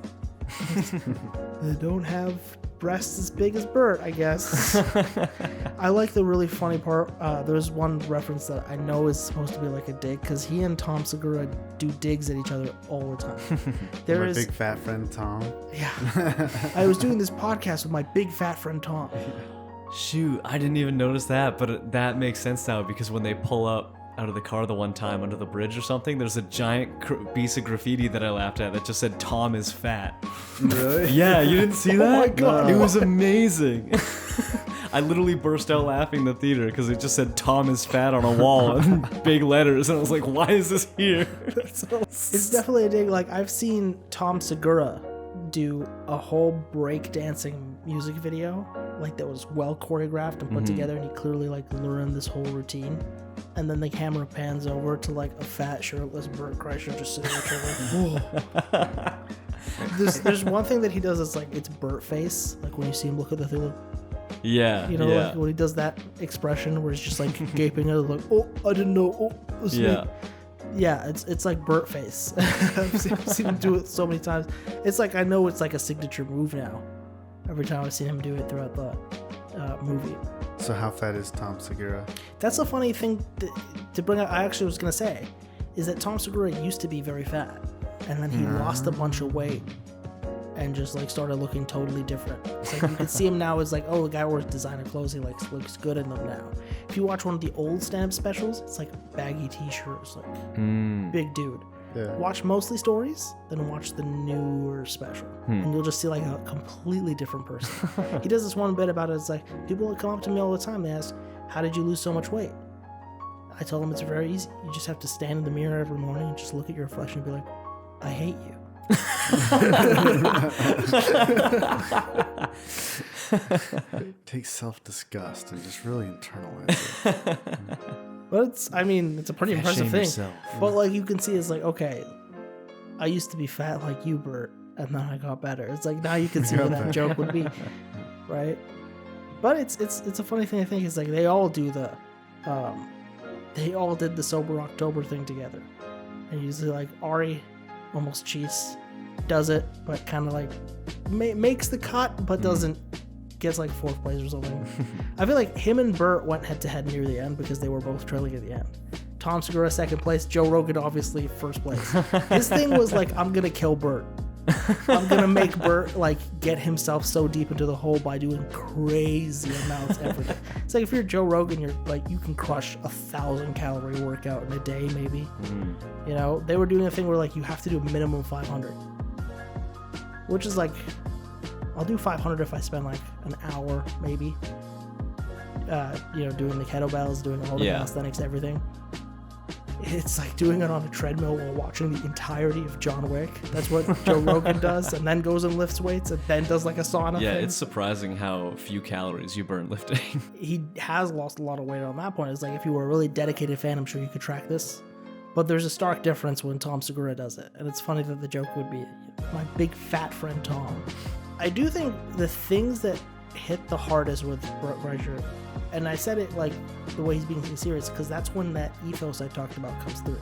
They don't have breasts as big as Bert, I guess. I like the really funny part. There's one reference that I know is supposed to be like a dig, because he and Tom Segura do digs at each other all the time. There My is, big fat friend Tom. yeah. I was doing this podcast with my big fat friend Tom. Shoot, I didn't even notice that, but that makes sense now because when they pull up out of the car the one time under the bridge or something, there's a giant piece of graffiti that I laughed at that just said "Tom is fat." Really? Yeah, you didn't see that? Oh my God. It was amazing. I literally burst out laughing in the theater because it just said "Tom is fat" on a wall in big letters, and I was like, "Why is this here?" It's definitely a dig. Like, I've seen Tom Segura do a whole breakdancing music video, like that was well choreographed and put together, and he clearly like learned this whole routine. And then the camera pans over to like a fat shirtless Bert Kreischer just sitting there like, there's one thing that he does that's like, it's Bert face, like when you see him look at the thing, Yeah, like when he does that expression where he's just like gaping at it, like, oh, I didn't know, oh, this is me. Yeah, it's like Bert face. I've seen him do it so many times. It's like, I know it's like a signature move now. Every time I've seen him do it throughout the movie. So how fat is Tom Segura? That's a funny thing to bring up. I actually was going to say, is that Tom Segura used to be very fat. And then he lost a bunch of weight and just like started looking totally different. It's like you can see him now as like, oh, the guy wears designer clothes. He like looks good in them now. If you watch one of the old stand-up specials, it's like baggy t-shirts, like big dude. Yeah. Watch mostly stories, then watch the newer special, and you'll just see like a completely different person. He does this one bit about it. It's like, people come up to me all the time. They ask, "How did you lose so much weight?" I tell them it's very easy. You just have to stand in the mirror every morning and just look at your reflection and be like, "I hate you." Take self-disgust and just really internalize it. But it's a pretty impressive Shame thing. yourself. But like you can see, it's like, okay, I used to be fat like you, Bert, and then I got better. It's like now you can see what that joke would be, right? But it's a funny thing. I think it's like they all do they all did the Sober October thing together, and usually like Ari almost cheats, does it, but kind of like makes the cut, but doesn't. Gets like 4th place or something. I feel like him and Bert went head to head near the end because they were both trailing at the end. Tom Segura 2nd place, Joe Rogan obviously 1st place. His thing was like, I'm gonna kill Bert. I'm gonna make Bert like get himself so deep into the hole by doing crazy amounts every day. It's like if you're Joe Rogan, you're like you can crush 1,000 calorie workout in a day maybe. You know, they were doing a thing where like you have to do a minimum 500, which is like. I'll do 500 if I spend like an hour, maybe. Doing the kettlebells, doing all the calisthenics, everything. It's like doing it on a treadmill while watching the entirety of John Wick. That's what Joe Rogan does, and then goes and lifts weights, and then does like a sauna. Yeah, thing. It's surprising how few calories you burn lifting. He has lost a lot of weight on that point. It's like if you were a really dedicated fan, I'm sure you could track this. But there's a stark difference when Tom Segura does it, and it's funny that the joke would be my big fat friend Tom. I do think the things that hit the hardest with Bert Kreischer, and I said it like the way he's being serious, because that's when that ethos I talked about comes through.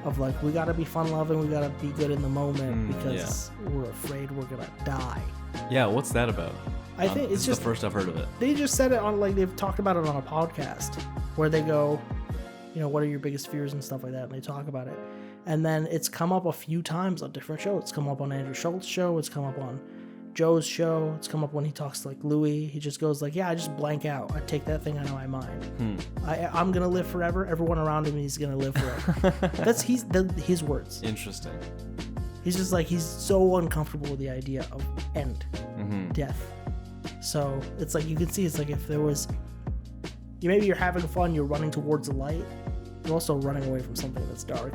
Of like, we gotta be fun-loving, we gotta be good in the moment, because we're afraid we're gonna die. Yeah, what's that about? I think it's just the first I've heard of it. They just said it on, like, they've talked about it on a podcast, where they go, what are your biggest fears and stuff like that, and they talk about it. And then it's come up a few times on different shows. It's come up on Andrew Schultz's show, it's come up on Joe's show, it's come up when he talks to like Louis. He just goes like, I just blank out. I take that thing out of my mind. I'm gonna live forever. Everyone around him is gonna live forever. That's his words. Interesting. He's just like, he's so uncomfortable with the idea of end, death. So it's like, you can see, it's like if there was, maybe you're having fun, you're running towards the light, you're also running away from something that's dark,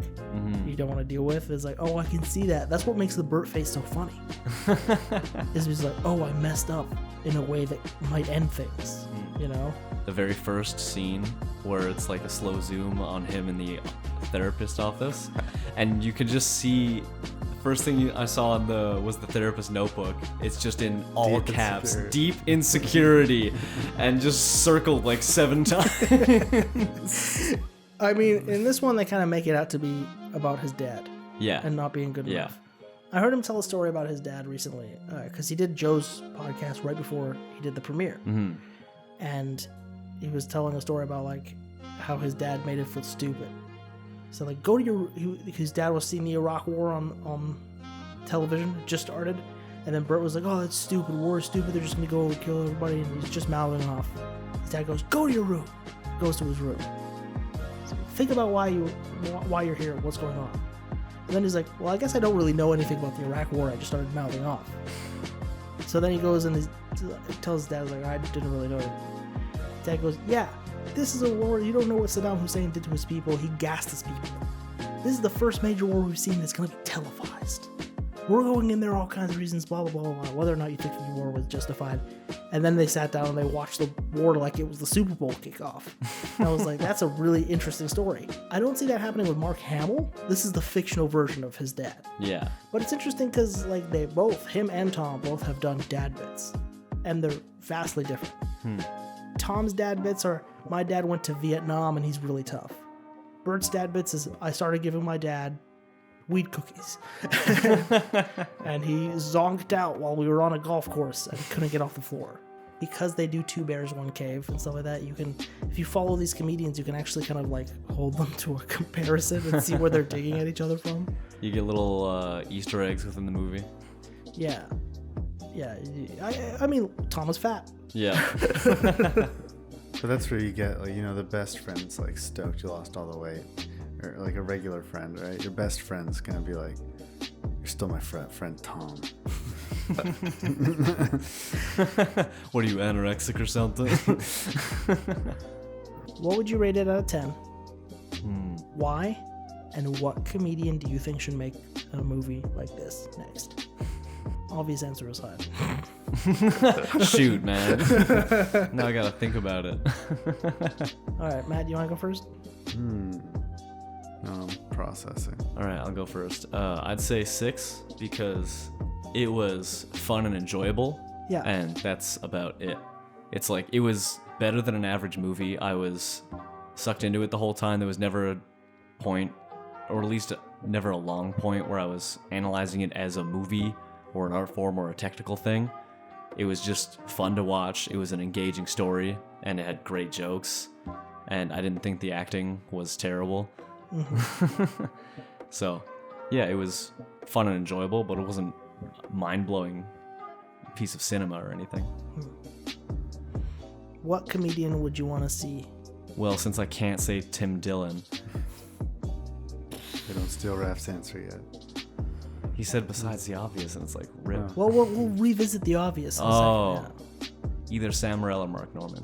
you don't want to deal with. It's like, I can see that. That's what makes the Bert face so funny. It's just like, I messed up in a way that might end things, The very first scene where it's like a slow zoom on him in the therapist office, and you can just see the first thing I saw was the therapist notebook. It's just in all caps, deep insecurity, and just circled like 7 times. I mean, in this one, they kind of make it out to be about his dad. Yeah. And not being good enough. I heard him tell a story about his dad recently, because he did Joe's podcast right before he did the premiere. And he was telling a story about, like, how his dad made him feel stupid. So, like, his dad was seeing the Iraq War on television, it just started. And then Bert was like, that's stupid, war is stupid, they're just going to go kill everybody. And he's just mouthing off. His dad goes, go to your room. Goes to his room. Think about why you're here, what's going on. And then he's like, I guess I don't really know anything about the Iraq War, I just started mouthing off. So then he goes and he tells his dad, like, I didn't really know it. Dad goes, this is a war, you don't know what Saddam Hussein did to his people, he gassed his people. This is the first major war we've seen that's going to be televised. We're going in there all kinds of reasons, blah, blah, blah, blah, whether or not you think the war was justified. And then they sat down and they watched the war like it was the Super Bowl kickoff. And I was like, that's a really interesting story. I don't see that happening with Mark Hamill. This is the fictional version of his dad. Yeah. But it's interesting because like they both, him and Tom, both have done dad bits. And they're vastly different. Tom's dad bits are, my dad went to Vietnam and he's really tough. Bert's dad bits is, I started giving my dad weed cookies. And he zonked out while we were on a golf course and couldn't get off the floor. Because they do 2 bears, 1 cave and stuff like that, you can, if you follow these comedians, you can actually kind of like hold them to a comparison and see where they're digging at each other from. You get little Easter eggs within the movie. Yeah. I mean, Tom was fat. Yeah. So that's where you get, like, the best friend's like stoked you lost all the weight. Or like a regular friend, right? Your best friend's gonna be like, you're still my friend Tom. What are you, anorexic or something? What would you rate it out of 10? Why? And what comedian do you think should make a movie like this next? Obvious answer is high. Shoot, man. Now I gotta think about it. All right, Matt, you want to go first? processing. All right, I'll go first. I'd say 6 because it was fun and enjoyable. Yeah. And that's about it. It's like, it was better than an average movie. I was sucked into it the whole time. There was never a point, or at least never a long point, where I was analyzing it as a movie or an art form or a technical thing. It was just fun to watch. It was an engaging story, and it had great jokes. And I didn't think the acting was terrible. Mm-hmm. So, yeah, it was fun and enjoyable, but it wasn't a mind-blowing piece of cinema or anything. What comedian would you want to see? Well, since I can't say Tim Dillon, They don't steal Raph's answer yet. he said besides the obvious, and it's like, rip. Oh. Well, we'll revisit the obvious in a second. Yeah. Either Sam Morril or Mark Norman.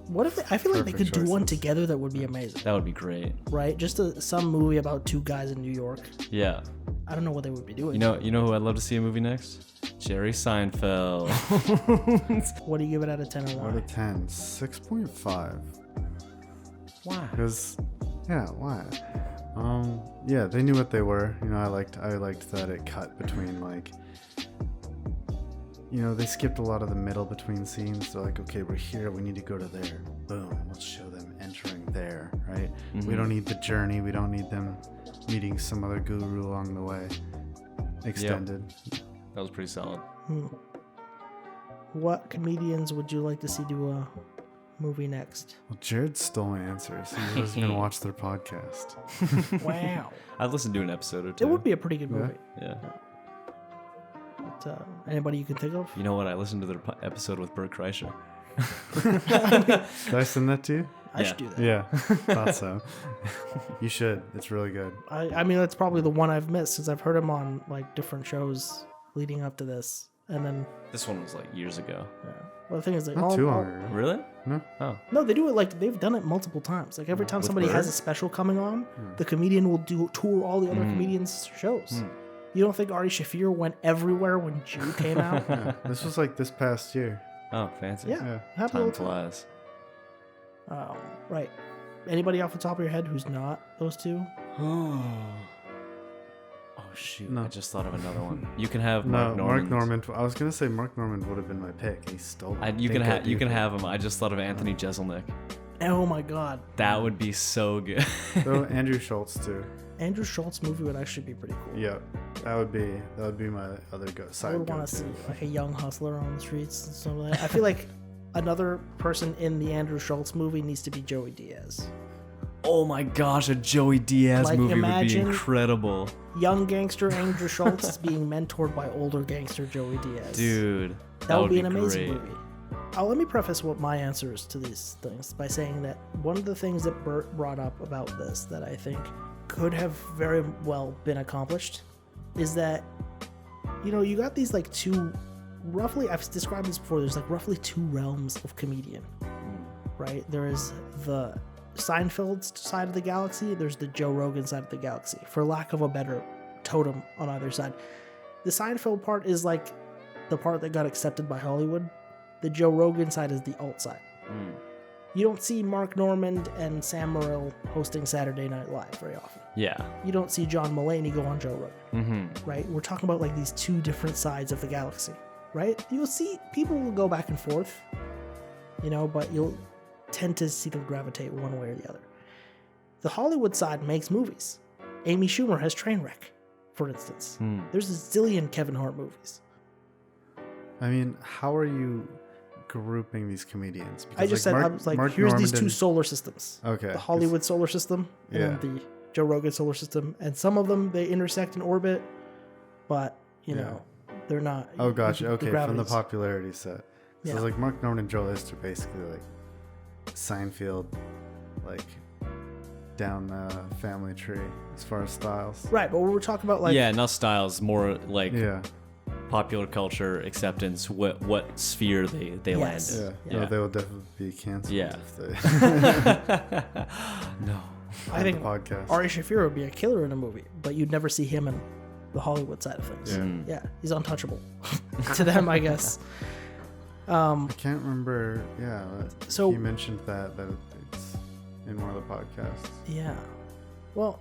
What if I feel like they could Perfect do one choices. together that would be amazing, That would be great. right? Just some movie about two guys in New York. Yeah. I don't know what they would be doing. You know who I'd love to see a movie next? Jerry Seinfeld. What do you give it out of 10 and Out why? of 10, 6.5. Why? Because, yeah, why? Yeah, they knew what they were. You know, I liked that it cut between, like, you know, they skipped a lot of the middle between scenes. They're like, okay, we're here, we need to go to there. Boom, let's show them entering there, right? Mm-hmm. We don't need the journey. We don't need them meeting some other guru along the way. Extended. That was pretty solid. What comedians would you like to see do a movie next? Well, Jared stole my answers. He was going to watch their podcast. Wow. I'd listen to an episode or two. It would be a pretty good Yeah. movie. Yeah. But, anybody you can think of? You know what? I listened to their episode with Bert Kreischer. Did I send that to you? I Yeah. should do that. Yeah, thought so. You should. It's really good. I mean, that's probably the one I've missed since I've heard him on like different shows leading up to this. And then, This one was like years ago. yeah. Well, the thing is, like, Not too long ago. Really? No? Oh. No, they do it like they've done it multiple times. Like every time With somebody has Bert? a special coming on, the comedian will tour all the other comedians' shows. You don't think Ari Shaffir went everywhere when Jew came out? Yeah, this was like this past year. Oh, fancy. Yeah, Yeah. happened all Time the time. flies. Right. Anybody off the top of your head who's not those two? Oh, shoot. No. I just thought of another one. You can have No, Mark Norman. Mark Norman. I was gonna say Mark Norman would have been my pick. He stole. You can have him. I just thought of Anthony Jeselnik. Oh my God, That would be so good. So Andrew Schultz too. Andrew Schultz movie would actually be pretty cool. Yeah, that would be my other side. I would want to see like a young hustler on the streets and stuff like that. I feel like another person in the Andrew Schultz movie needs to be Joey Diaz. Oh my gosh, a Joey Diaz Like, movie would be imagine- incredible. Young gangster Andrew Schultz is being mentored by older gangster Joey Diaz. Dude, that would be an great. amazing movie. Let me preface what my answer is to these things by saying that one of the things that Bert brought up about this that I think could have very well been accomplished is that, you know, you got these like two, roughly, I've described this before, there's like roughly two realms of comedian, right? There is the Seinfeld side of the galaxy, there's the Joe Rogan side of the galaxy, for lack of a better totem on either side. The Seinfeld part is like the part that got accepted by Hollywood. The Joe Rogan side is the alt side. You don't see Mark Norman and Sam Morril hosting Saturday Night Live very often. Yeah. You don't see John Mulaney go on Joe Rogan, Mm-hmm. right? We're talking about like these two different sides of the galaxy, right? You'll see people will go back and forth, you know, but you'll tend to see them gravitate one way or the other. The Hollywood side makes movies. Amy Schumer has Trainwreck, for instance. There's a zillion Kevin Hart movies. I mean, how are you grouping these comedians? Because I just said, I was like, Mark here's Norman these two didn't- solar systems. Okay. The Hollywood solar system and Yeah. then the Joe Rogan solar system. And some of them, they intersect in orbit, but, you know, they're not. Oh, gotcha. the Okay, from the gravity's- popularity set. So Yeah. it's like Mark Norman and Joe List are basically like Seinfeld, like down the family tree as far as styles. Right, but we're talking about like. Yeah, not styles, more like Yeah. popular culture acceptance, what sphere they Yes. land Yeah. in. No, they will definitely be canceled. Yeah. If they No. I on think the podcast. Ari Shaffir would be a killer in a movie, but you'd never see him in the Hollywood side of things. Yeah. Yeah, he's untouchable to them, I guess. I can't remember. Yeah. So- you mentioned that it's in one of the podcasts. Yeah. Well,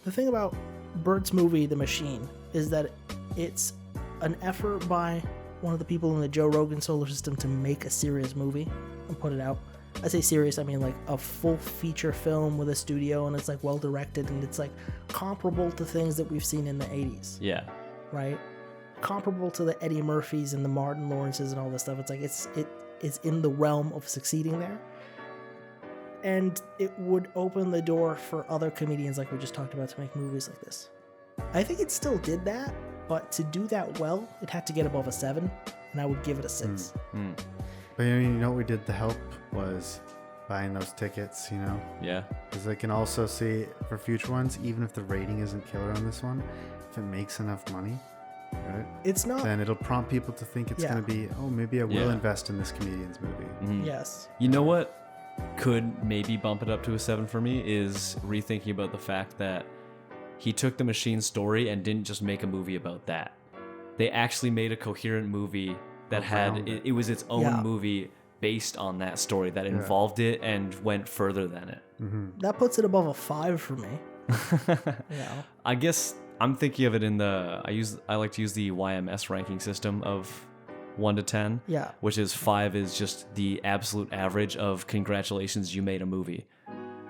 The thing about Bert's movie, The Machine, is that it's an effort by one of the people in the Joe Rogan solar system to make a serious movie and put it out. I say serious, I mean like a full feature film with a studio, and it's like well directed, and it's like comparable to things that we've seen in the 80s. Yeah. Right? Comparable to the Eddie Murphys and the Martin Lawrences and all this stuff. It's like it is in the realm of succeeding there. And it would open the door for other comedians like we just talked about to make movies like this. I think it still did that, but to do that well, it had to get above a 7, and I would give it a 6. But you know what we did to help was buying those tickets, you know? Yeah. Because I can also see for future ones, even if the rating isn't killer on this one, if it makes enough money, right? It's not. Then it'll prompt people to think it's going to be, oh, maybe I will invest in this comedian's movie. Yes. You know what could maybe bump it up to a 7 for me is rethinking about the fact that he took the Machine story and didn't just make a movie about that. They actually made a coherent movie that had it was its own movie based on that story that involved it and went further than it. That puts it above a 5 for me. I guess I'm thinking of it in the I like to use the YMS ranking system of 1 to 10. Yeah. Which is 5 is just the absolute average of congratulations, you made a movie.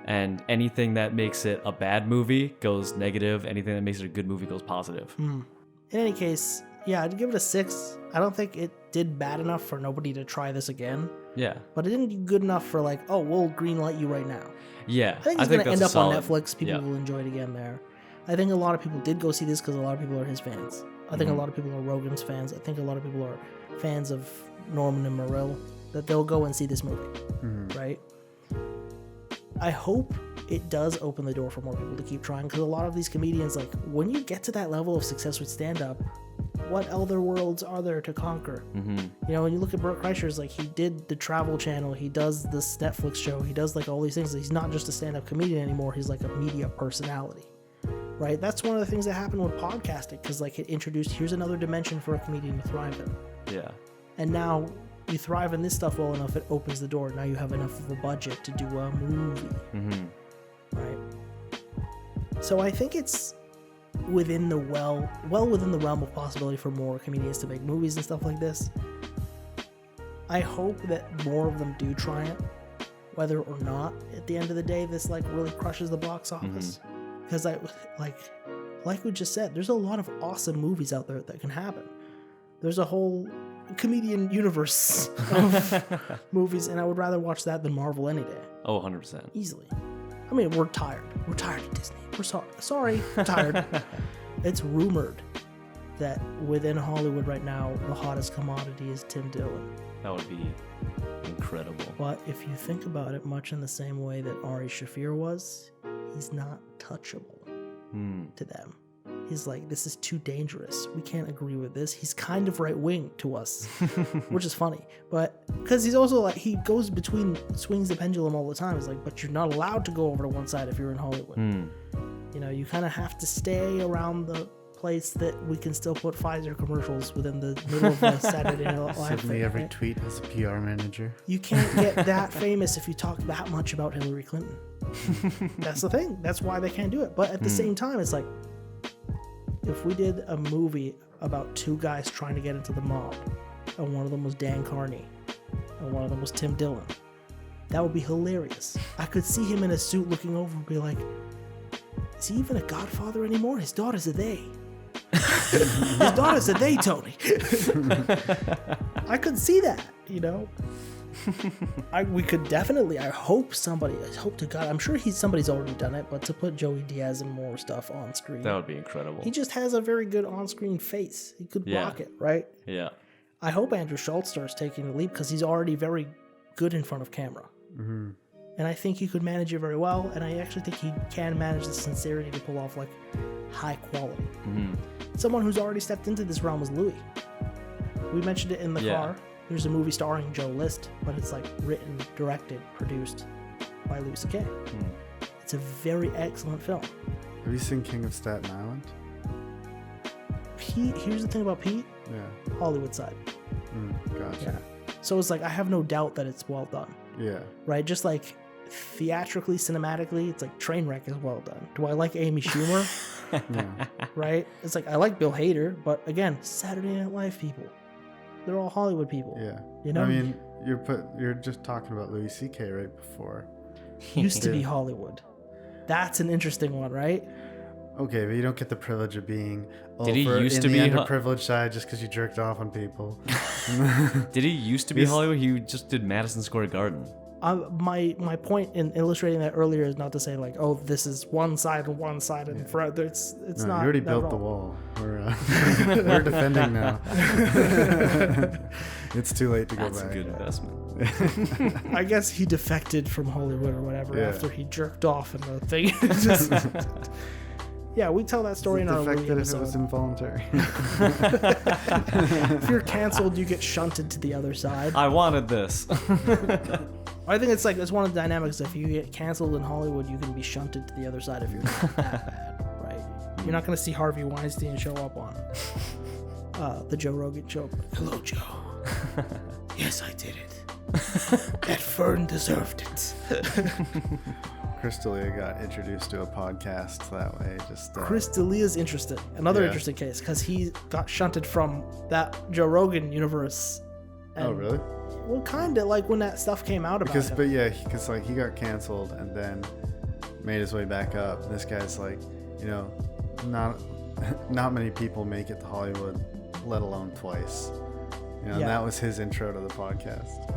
And anything that makes it a bad movie goes negative. Anything that makes it a good movie goes positive. In any case, yeah, I'd give it a 6. I don't think it did bad enough for nobody to try this again. Yeah. But it didn't do good enough for like, oh, we'll greenlight you right now. Yeah. I think it's going to end up on Netflix. People yeah. will enjoy it again there. I think a lot of people did go see this because a lot of people are his fans. I think a lot of people are Rogan's fans. I think a lot of people are fans of Norman and Morrill, that they'll go and see this movie, right? I hope it does open the door for more people to keep trying, because a lot of these comedians, like, when you get to that level of success with stand-up, what other worlds are there to conquer? You know, when you look at Bert Kreischer, it's like he did the Travel Channel, he does this Netflix show, he does like all these things. He's not just a stand-up comedian anymore, he's like a media personality, right? That's one of the things that happened with podcasting, because like it introduced, here's another dimension for a comedian to thrive in. Yeah. And now you thrive in this stuff well enough, it opens the door. Now you have enough of a budget to do a movie, right? So I think it's within the well within the realm of possibility for more comedians to make movies and stuff like this. I hope that more of them do try it, whether or not at the end of the day this like really crushes the box office. Because I like we just said, there's a lot of awesome movies out there that can happen. There's a whole comedian universe of movies, and I would rather watch that than Marvel any day. Oh, 100%. Easily. I mean, we're tired. We're tired of Disney. We're sorry. We're tired. It's rumored that within Hollywood right now, the hottest commodity is Tim Dillon. That would be incredible. But if you think about it, much in the same way that Ari Shaffir was, he's not touchable to them. He's like, this is too dangerous. We can't agree with this. He's kind of right-wing to us, which is funny. But because he's also like, he goes between, swings the pendulum all the time. It's like, but you're not allowed to go over to one side if you're in Hollywood. You know, you kind of have to stay around the place that we can still put Pfizer commercials within the middle of the Saturday Night Live. Suddenly every tweet has a PR manager. You can't get that famous if you talk that much about Hillary Clinton. That's the thing. That's why they can't do it. But at the same time, it's like, if we did a movie about two guys trying to get into the mob, and one of them was Dan Carney, and one of them was Tim Dillon, that would be hilarious. I could see him in a suit looking over and be like, is he even a godfather anymore? His daughter's a they. His daughter's a they, Tony. I could see that, you know? We could definitely, I hope to God, I'm sure somebody's already done it, but to put Joey Diaz and more stuff on screen. That would be incredible. He just has a very good on-screen face. He could rock it, right? Yeah. I hope Andrew Schultz starts taking the leap, because he's already very good in front of camera. And I think he could manage it very well, and I actually think he can manage the sincerity to pull off like high quality. Someone who's already stepped into this realm is Louis. We mentioned it in the car. There's a movie starring Joe List, but it's like written, directed, produced by Louis C.K. It's a very excellent film. Have you seen King of Staten Island? Pete, here's the thing about Pete. Yeah. Hollywood side. Gotcha. Yeah. So it's like, I have no doubt that it's well done. Yeah. Right? Just like theatrically, cinematically, it's like Trainwreck is well done. Do I like Amy Schumer? Yeah. Right? It's like I like Bill Hader, but again, Saturday Night Live people. They're all Hollywood people. Yeah. You know? I mean, you're just talking about Louis C.K. right before. Used to be Hollywood. That's an interesting one, right? Okay, but you don't get the privilege of being Did he used to in be the underprivileged side just because you jerked off on people. Did he used to be Hollywood? He just did Madison Square Garden. My point in illustrating that earlier is not to say like, oh, this is one side and one side and front. It's No, not. you already that built at the all. wall. We're defending now. It's too late to go That's back. a good investment. I guess he defected from Hollywood or whatever Yeah. after he jerked off in the thing. Just, yeah, we tell that story in our Louis Defected if it was episode. involuntary. If you're canceled, you get shunted to the other side. I wanted this. I think it's one of the dynamics. If you get canceled in Hollywood, you can be shunted to the other side if you're not that bad, right? You're not going to see Harvey Weinstein show up on the Joe Rogan show. Hello, Joe. Yes, I did it. That Fern deserved it. Chris D'Elia got introduced to a podcast that way. Just Chris D'Elia's interested. Another Yeah. interesting case because he got shunted from that Joe Rogan universe. Oh, really? Well, kind of like when that stuff came out about him. But yeah, because like he got canceled and then made his way back up. This guy's like, you know, not many people make it to Hollywood, let alone twice. You know, and that was his intro to the podcast.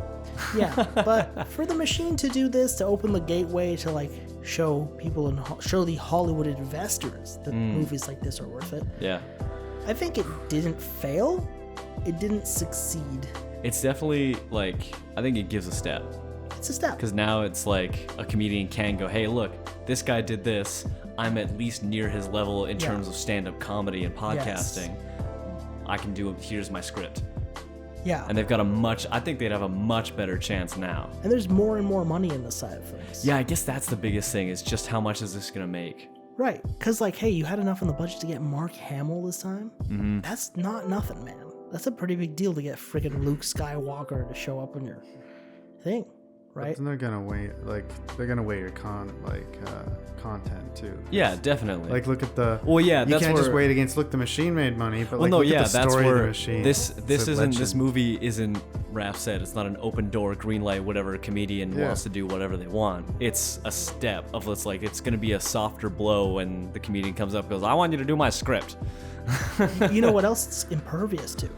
Yeah, but for the machine to do this, to open the gateway to like show people and show the Hollywood investors that movies like this are worth it. Yeah. I think it didn't fail. It didn't succeed. It's definitely like, I think it gives a step. It's a step. Because now it's like a comedian can go, hey, look, this guy did this. I'm at least near his level in terms of stand-up comedy and podcasting. I can do it. Here's my script. Yeah. And they've got I think they'd have a much better chance now. And there's more and more money in this side of things. Yeah, I guess that's the biggest thing is just how much is this going to make? Right. Because, like, hey, you had enough in the budget to get Mark Hamill this time? Mm-hmm. That's not nothing, man. That's a pretty big deal to get freaking Luke Skywalker to show up in your thing, right? But they're gonna weigh your content too. Yeah, definitely. Like look at the. Well, yeah, you that's can't where, just weigh it against. Look, the machine made money, but well, like no, look yeah, at the that's story where of the machine. this It's a isn't. This legend. movie isn't. Raph said it's not an open door, green light, whatever. A comedian wants to do whatever they want. It's a step of it's going to be a softer blow when the comedian comes up and goes, I want you to do my script. You know what else it's impervious to?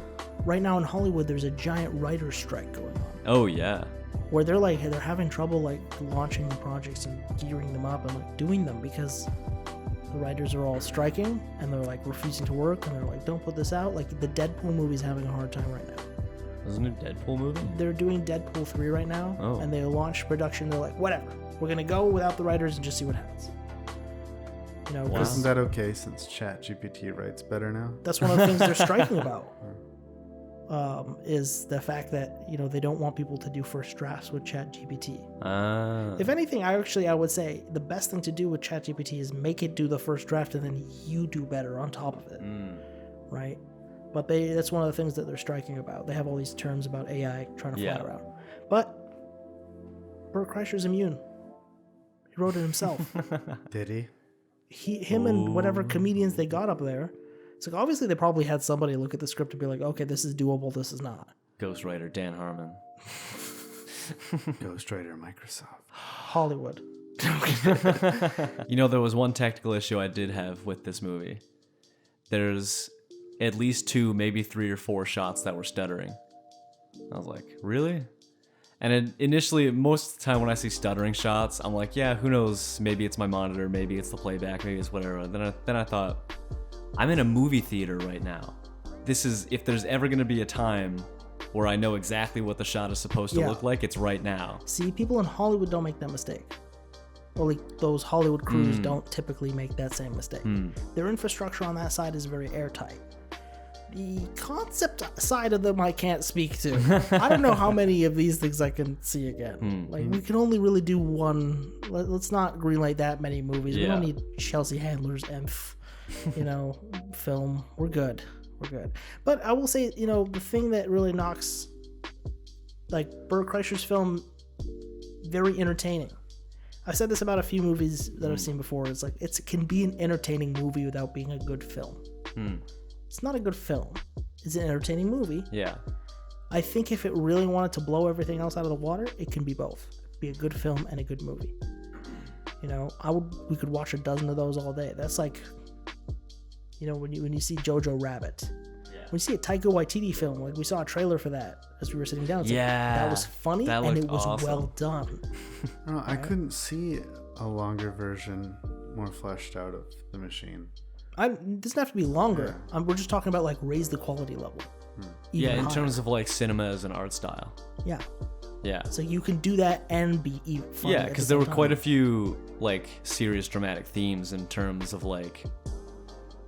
Right now in Hollywood, there's a giant writer's strike going on. Oh yeah. Where they're having trouble like launching the projects and gearing them up and like doing them because the writers are all striking and they're like refusing to work and they're like, don't put this out. Like the Deadpool movie's having a hard time right now. Isn't it a Deadpool movie? They're doing Deadpool 3 right now, Oh. and they launched production. They're like, whatever, we're gonna go without the writers and just see what happens. You know, 'cause Isn't that okay since ChatGPT writes better now? that's one of the things they're striking about. Is the fact that they don't want people to do first drafts with ChatGPT. If anything, I would say the best thing to do with ChatGPT is make it do the first draft and then you do better on top of it, right? But that's one of the things that they're striking about. They have all these terms about AI trying to fly around. But Bert Kreischer's immune. He wrote it himself. Did he? Him and whatever comedians they got up there. It's like, obviously they probably had somebody look at the script and be like, okay, this is doable, this is not. Ghostwriter Dan Harmon. Ghostwriter Microsoft. Hollywood. There was one technical issue I did have with this movie. There's at least 2, maybe 3 or 4 shots that were stuttering. I was like, really? And initially, most of the time when I see stuttering shots, I'm like, yeah, who knows? Maybe it's my monitor, maybe it's the playback, maybe it's whatever. Then I thought, I'm in a movie theater right now. If there's ever going to be a time where I know exactly what the shot is supposed to look like, it's right now. See, people in Hollywood don't make that mistake. Well, like those Hollywood crews don't typically make that same mistake. Their infrastructure on that side is very airtight. The concept side of them I can't speak to. I don't know how many of these things I can see again. We can only really do one. Let's not greenlight that many movies. We don't need Chelsea Handler's film. We're good. But I will say, the thing that really knocks like Bert Kreischer's film very entertaining. I've said this about a few movies that I've seen before. It's like it can be an entertaining movie without being a good film. It's not a good film. It's an entertaining movie. Yeah. I think if it really wanted to blow everything else out of the water, it can be both. Be a good film and a good movie. You know, we could watch a dozen of those all day. That's like, you know, when you see Jojo Rabbit. When you see a Taika Waititi film, like we saw a trailer for that as we were sitting down. It's like, that was funny and it was awesome. Well done. I couldn't see a longer version, more fleshed out of The Machine. It doesn't have to be longer. Yeah. We're just talking about like raise the quality level. Yeah, in terms of like cinema as an art style. Yeah. Yeah. So you can do that and be funny. Yeah, because there were quite a few like serious dramatic themes in terms of like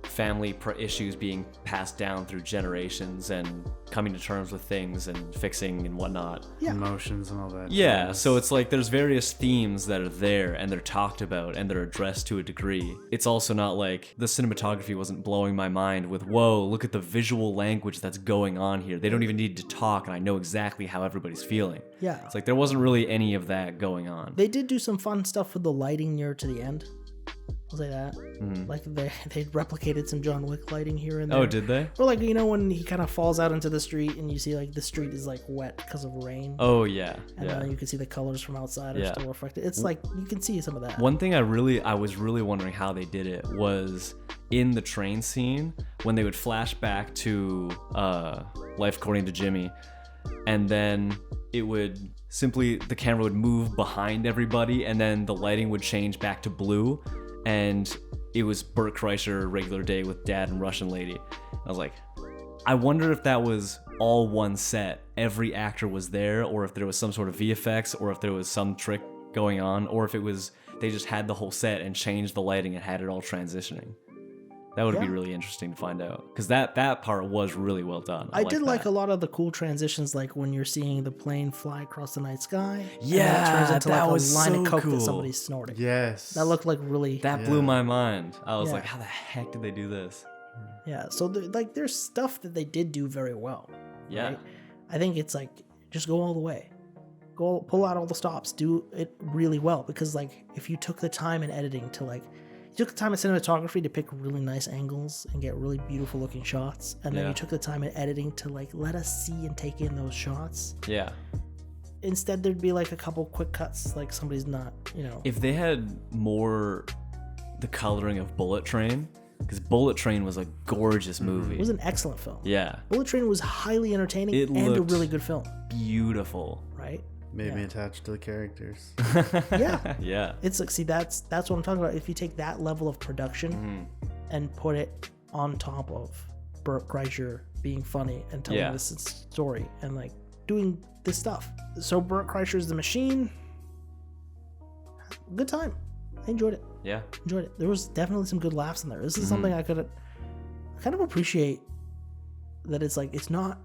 family issues being passed down through generations and coming to terms with things and fixing and whatnot. Yeah. Emotions and all that. Yeah, so it's like there's various themes that are there and they're talked about and they're addressed to a degree. It's also not like the cinematography wasn't blowing my mind with, whoa, look at the visual language that's going on here. They don't even need to talk and I know exactly how everybody's feeling. Yeah. It's like there wasn't really any of that going on. They did do some fun stuff with the lighting near to the end. I'll say that. Like they replicated some John Wick lighting here and there. Oh, did they? Or like, you know, when he kind of falls out into the street and you see like the street is like wet because of rain. Oh yeah. And then you can see the colors from outside are still reflected. It's like you can see some of that. One thing I was really wondering how they did it was in the train scene when they would flash back to Life According to Jimmy, and then it would simply the camera would move behind everybody and then the lighting would change back to blue. And it was Bert Kreischer, Regular Day with Dad and Russian Lady. I was like, I wonder if that was all one set. Every actor was there, or if there was some sort of VFX, or if there was some trick going on, or if it was they just had the whole set and changed the lighting and had it all transitioning. That would be really interesting to find out, because that part was really well done. I did like a lot of the cool transitions, like when you're seeing the plane fly across the night sky. Yeah, and turns into that like was a line so of coke cool. that somebody's snorting. Yes, that looked like really. That blew my mind. I was Yeah. like, how the heck did they do this? Yeah, so like there's stuff that they did do very well. Yeah, right? I think it's like just go all the way. Go pull out all the stops. Do it really well, because like if you took the time in editing to like. You took the time in cinematography to pick really nice angles and get really beautiful looking shots, and then you took the time in editing to like let us see and take in those shots. Yeah. Instead, there'd be like a couple quick cuts, like somebody's not, you know. If they had more the coloring of Bullet Train, because Bullet Train was a gorgeous movie. It was an excellent film. Yeah. Bullet Train was highly entertaining and a really good film. Beautiful. Right? Made me attached to the characters. Yeah. Yeah. It's like, see, that's what I'm talking about. If you take that level of production and put it on top of Bert Kreischer being funny and telling this story and like doing this stuff. So Bert Kreischer's The Machine. Good time. I enjoyed it. Yeah. Enjoyed it. There was definitely some good laughs in there. This is something I kind of appreciate, that it's like it's not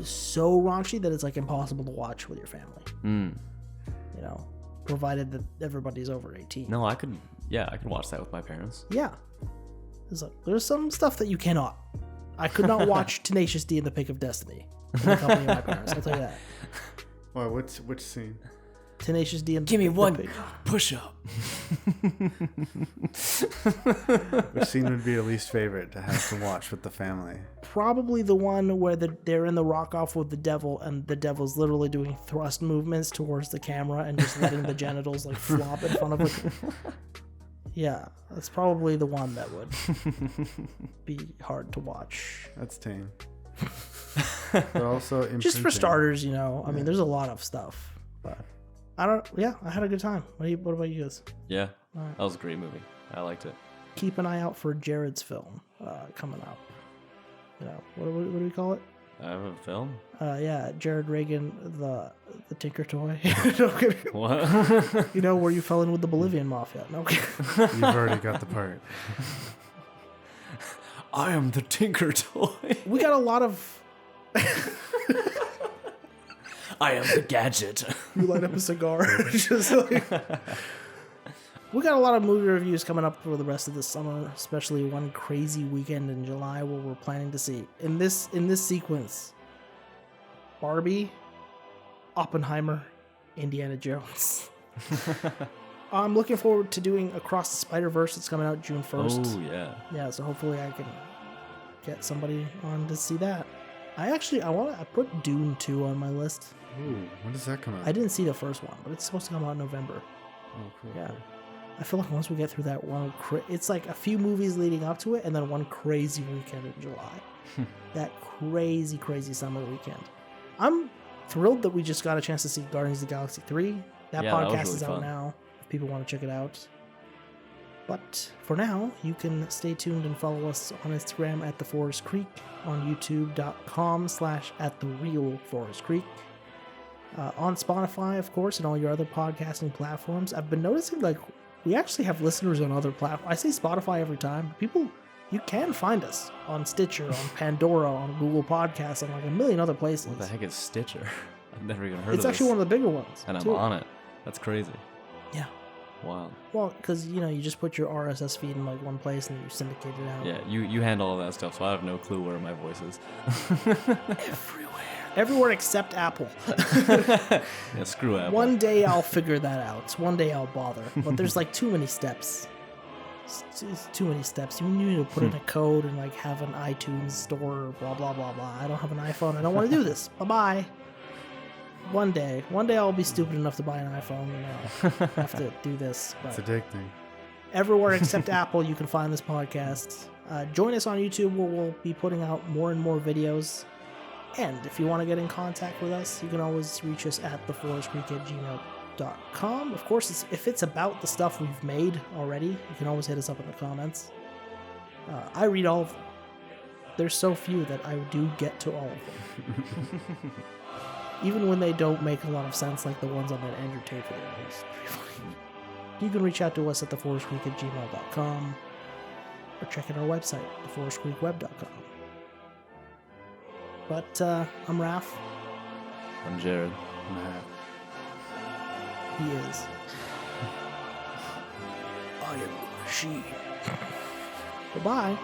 so raunchy that it's like impossible to watch with your family. You know, provided that everybody's over 18. No, I could watch that with my parents. Yeah. There's some stuff that you cannot. I could not watch Tenacious D and the Pick of Destiny in the company of my parents. I'll tell you that. Why? Which scene? Tenacious D and Give me one push up. Which scene would be your least favorite to have to watch with the family? Probably the one where they're in the rock off with the devil, and the devil's literally doing thrust movements towards the camera and just letting the genitals like flop in front of it. Yeah, that's probably the one that would be hard to watch. That's tame. But also imprinting. Just for starters, you know. I mean, there's a lot of stuff, but I had a good time. What about you guys? Yeah, that was a great movie. I liked it. Keep an eye out for Jarrod's film coming out. You know, what do we call it? I have a film? Yeah, Jarrod Reagan, the Tinker Toy. What? You know, where you fell in with the Bolivian mafia. No. You've already got the part. I am the Tinker Toy. We got a lot of... I am the gadget. You light up a cigar. Just like... We got a lot of movie reviews coming up for the rest of the summer, especially one crazy weekend in July where we're planning to see. In this sequence, Barbie, Oppenheimer, Indiana Jones. I'm looking forward to doing Across the Spider-Verse. It's coming out June 1st. Oh, yeah. Yeah, so hopefully I can get somebody on to see that. I put Dune 2 on my list. Ooh, when does that come out? I didn't see the first one, but it's supposed to come out in November. Oh, cool. Yeah. I feel like once we get through that one, it's like a few movies leading up to it, and then one crazy weekend in July. That crazy, crazy summer weekend. I'm thrilled that we just got a chance to see Guardians of the Galaxy 3. That podcast is out now, if people want to check it out. But for now, you can stay tuned and follow us on Instagram at theforestcreek, on youtube.com/@therealforestcreek. On Spotify, of course, and all your other podcasting platforms. I've been noticing, like, we actually have listeners on other platforms. I say Spotify every time. People, you can find us on Stitcher, on Pandora, on Google Podcasts, and like a million other places. What the heck is Stitcher? I've never even heard of it. It's actually one of the bigger ones. And too. I'm on it. That's crazy. Yeah. Wow. Well, because, you just put your RSS feed in like one place and you syndicate it out. Yeah, you handle all that stuff, so I have no clue where my voice is. Everywhere except Apple. Yeah, screw Apple. One day I'll figure that out. One day I'll bother. But there's like too many steps. It's too many steps. You need to put in a code and like have an iTunes store, blah, blah, blah, blah. I don't have an iPhone. I don't want to do this. Bye-bye. One day I'll be stupid enough to buy an iPhone and I'll have to do this. But it's addicting. Everywhere except Apple, you can find this podcast. Join us on YouTube where we'll be putting out more and more videos. And if you want to get in contact with us, you can always reach us at theforestcreek@gmail.com. Of course, if it's about the stuff we've made already, you can always hit us up in the comments. I read all of them. There's so few that I do get to all of them. Even when they don't make a lot of sense, like the ones on that Andrew Tate video. You can reach out to us at theforestcreek@gmail.com or check out our website, theforestcreekweb.com. But I'm Raph. I'm Jarrod. Matt. He is. I am the machine. Goodbye.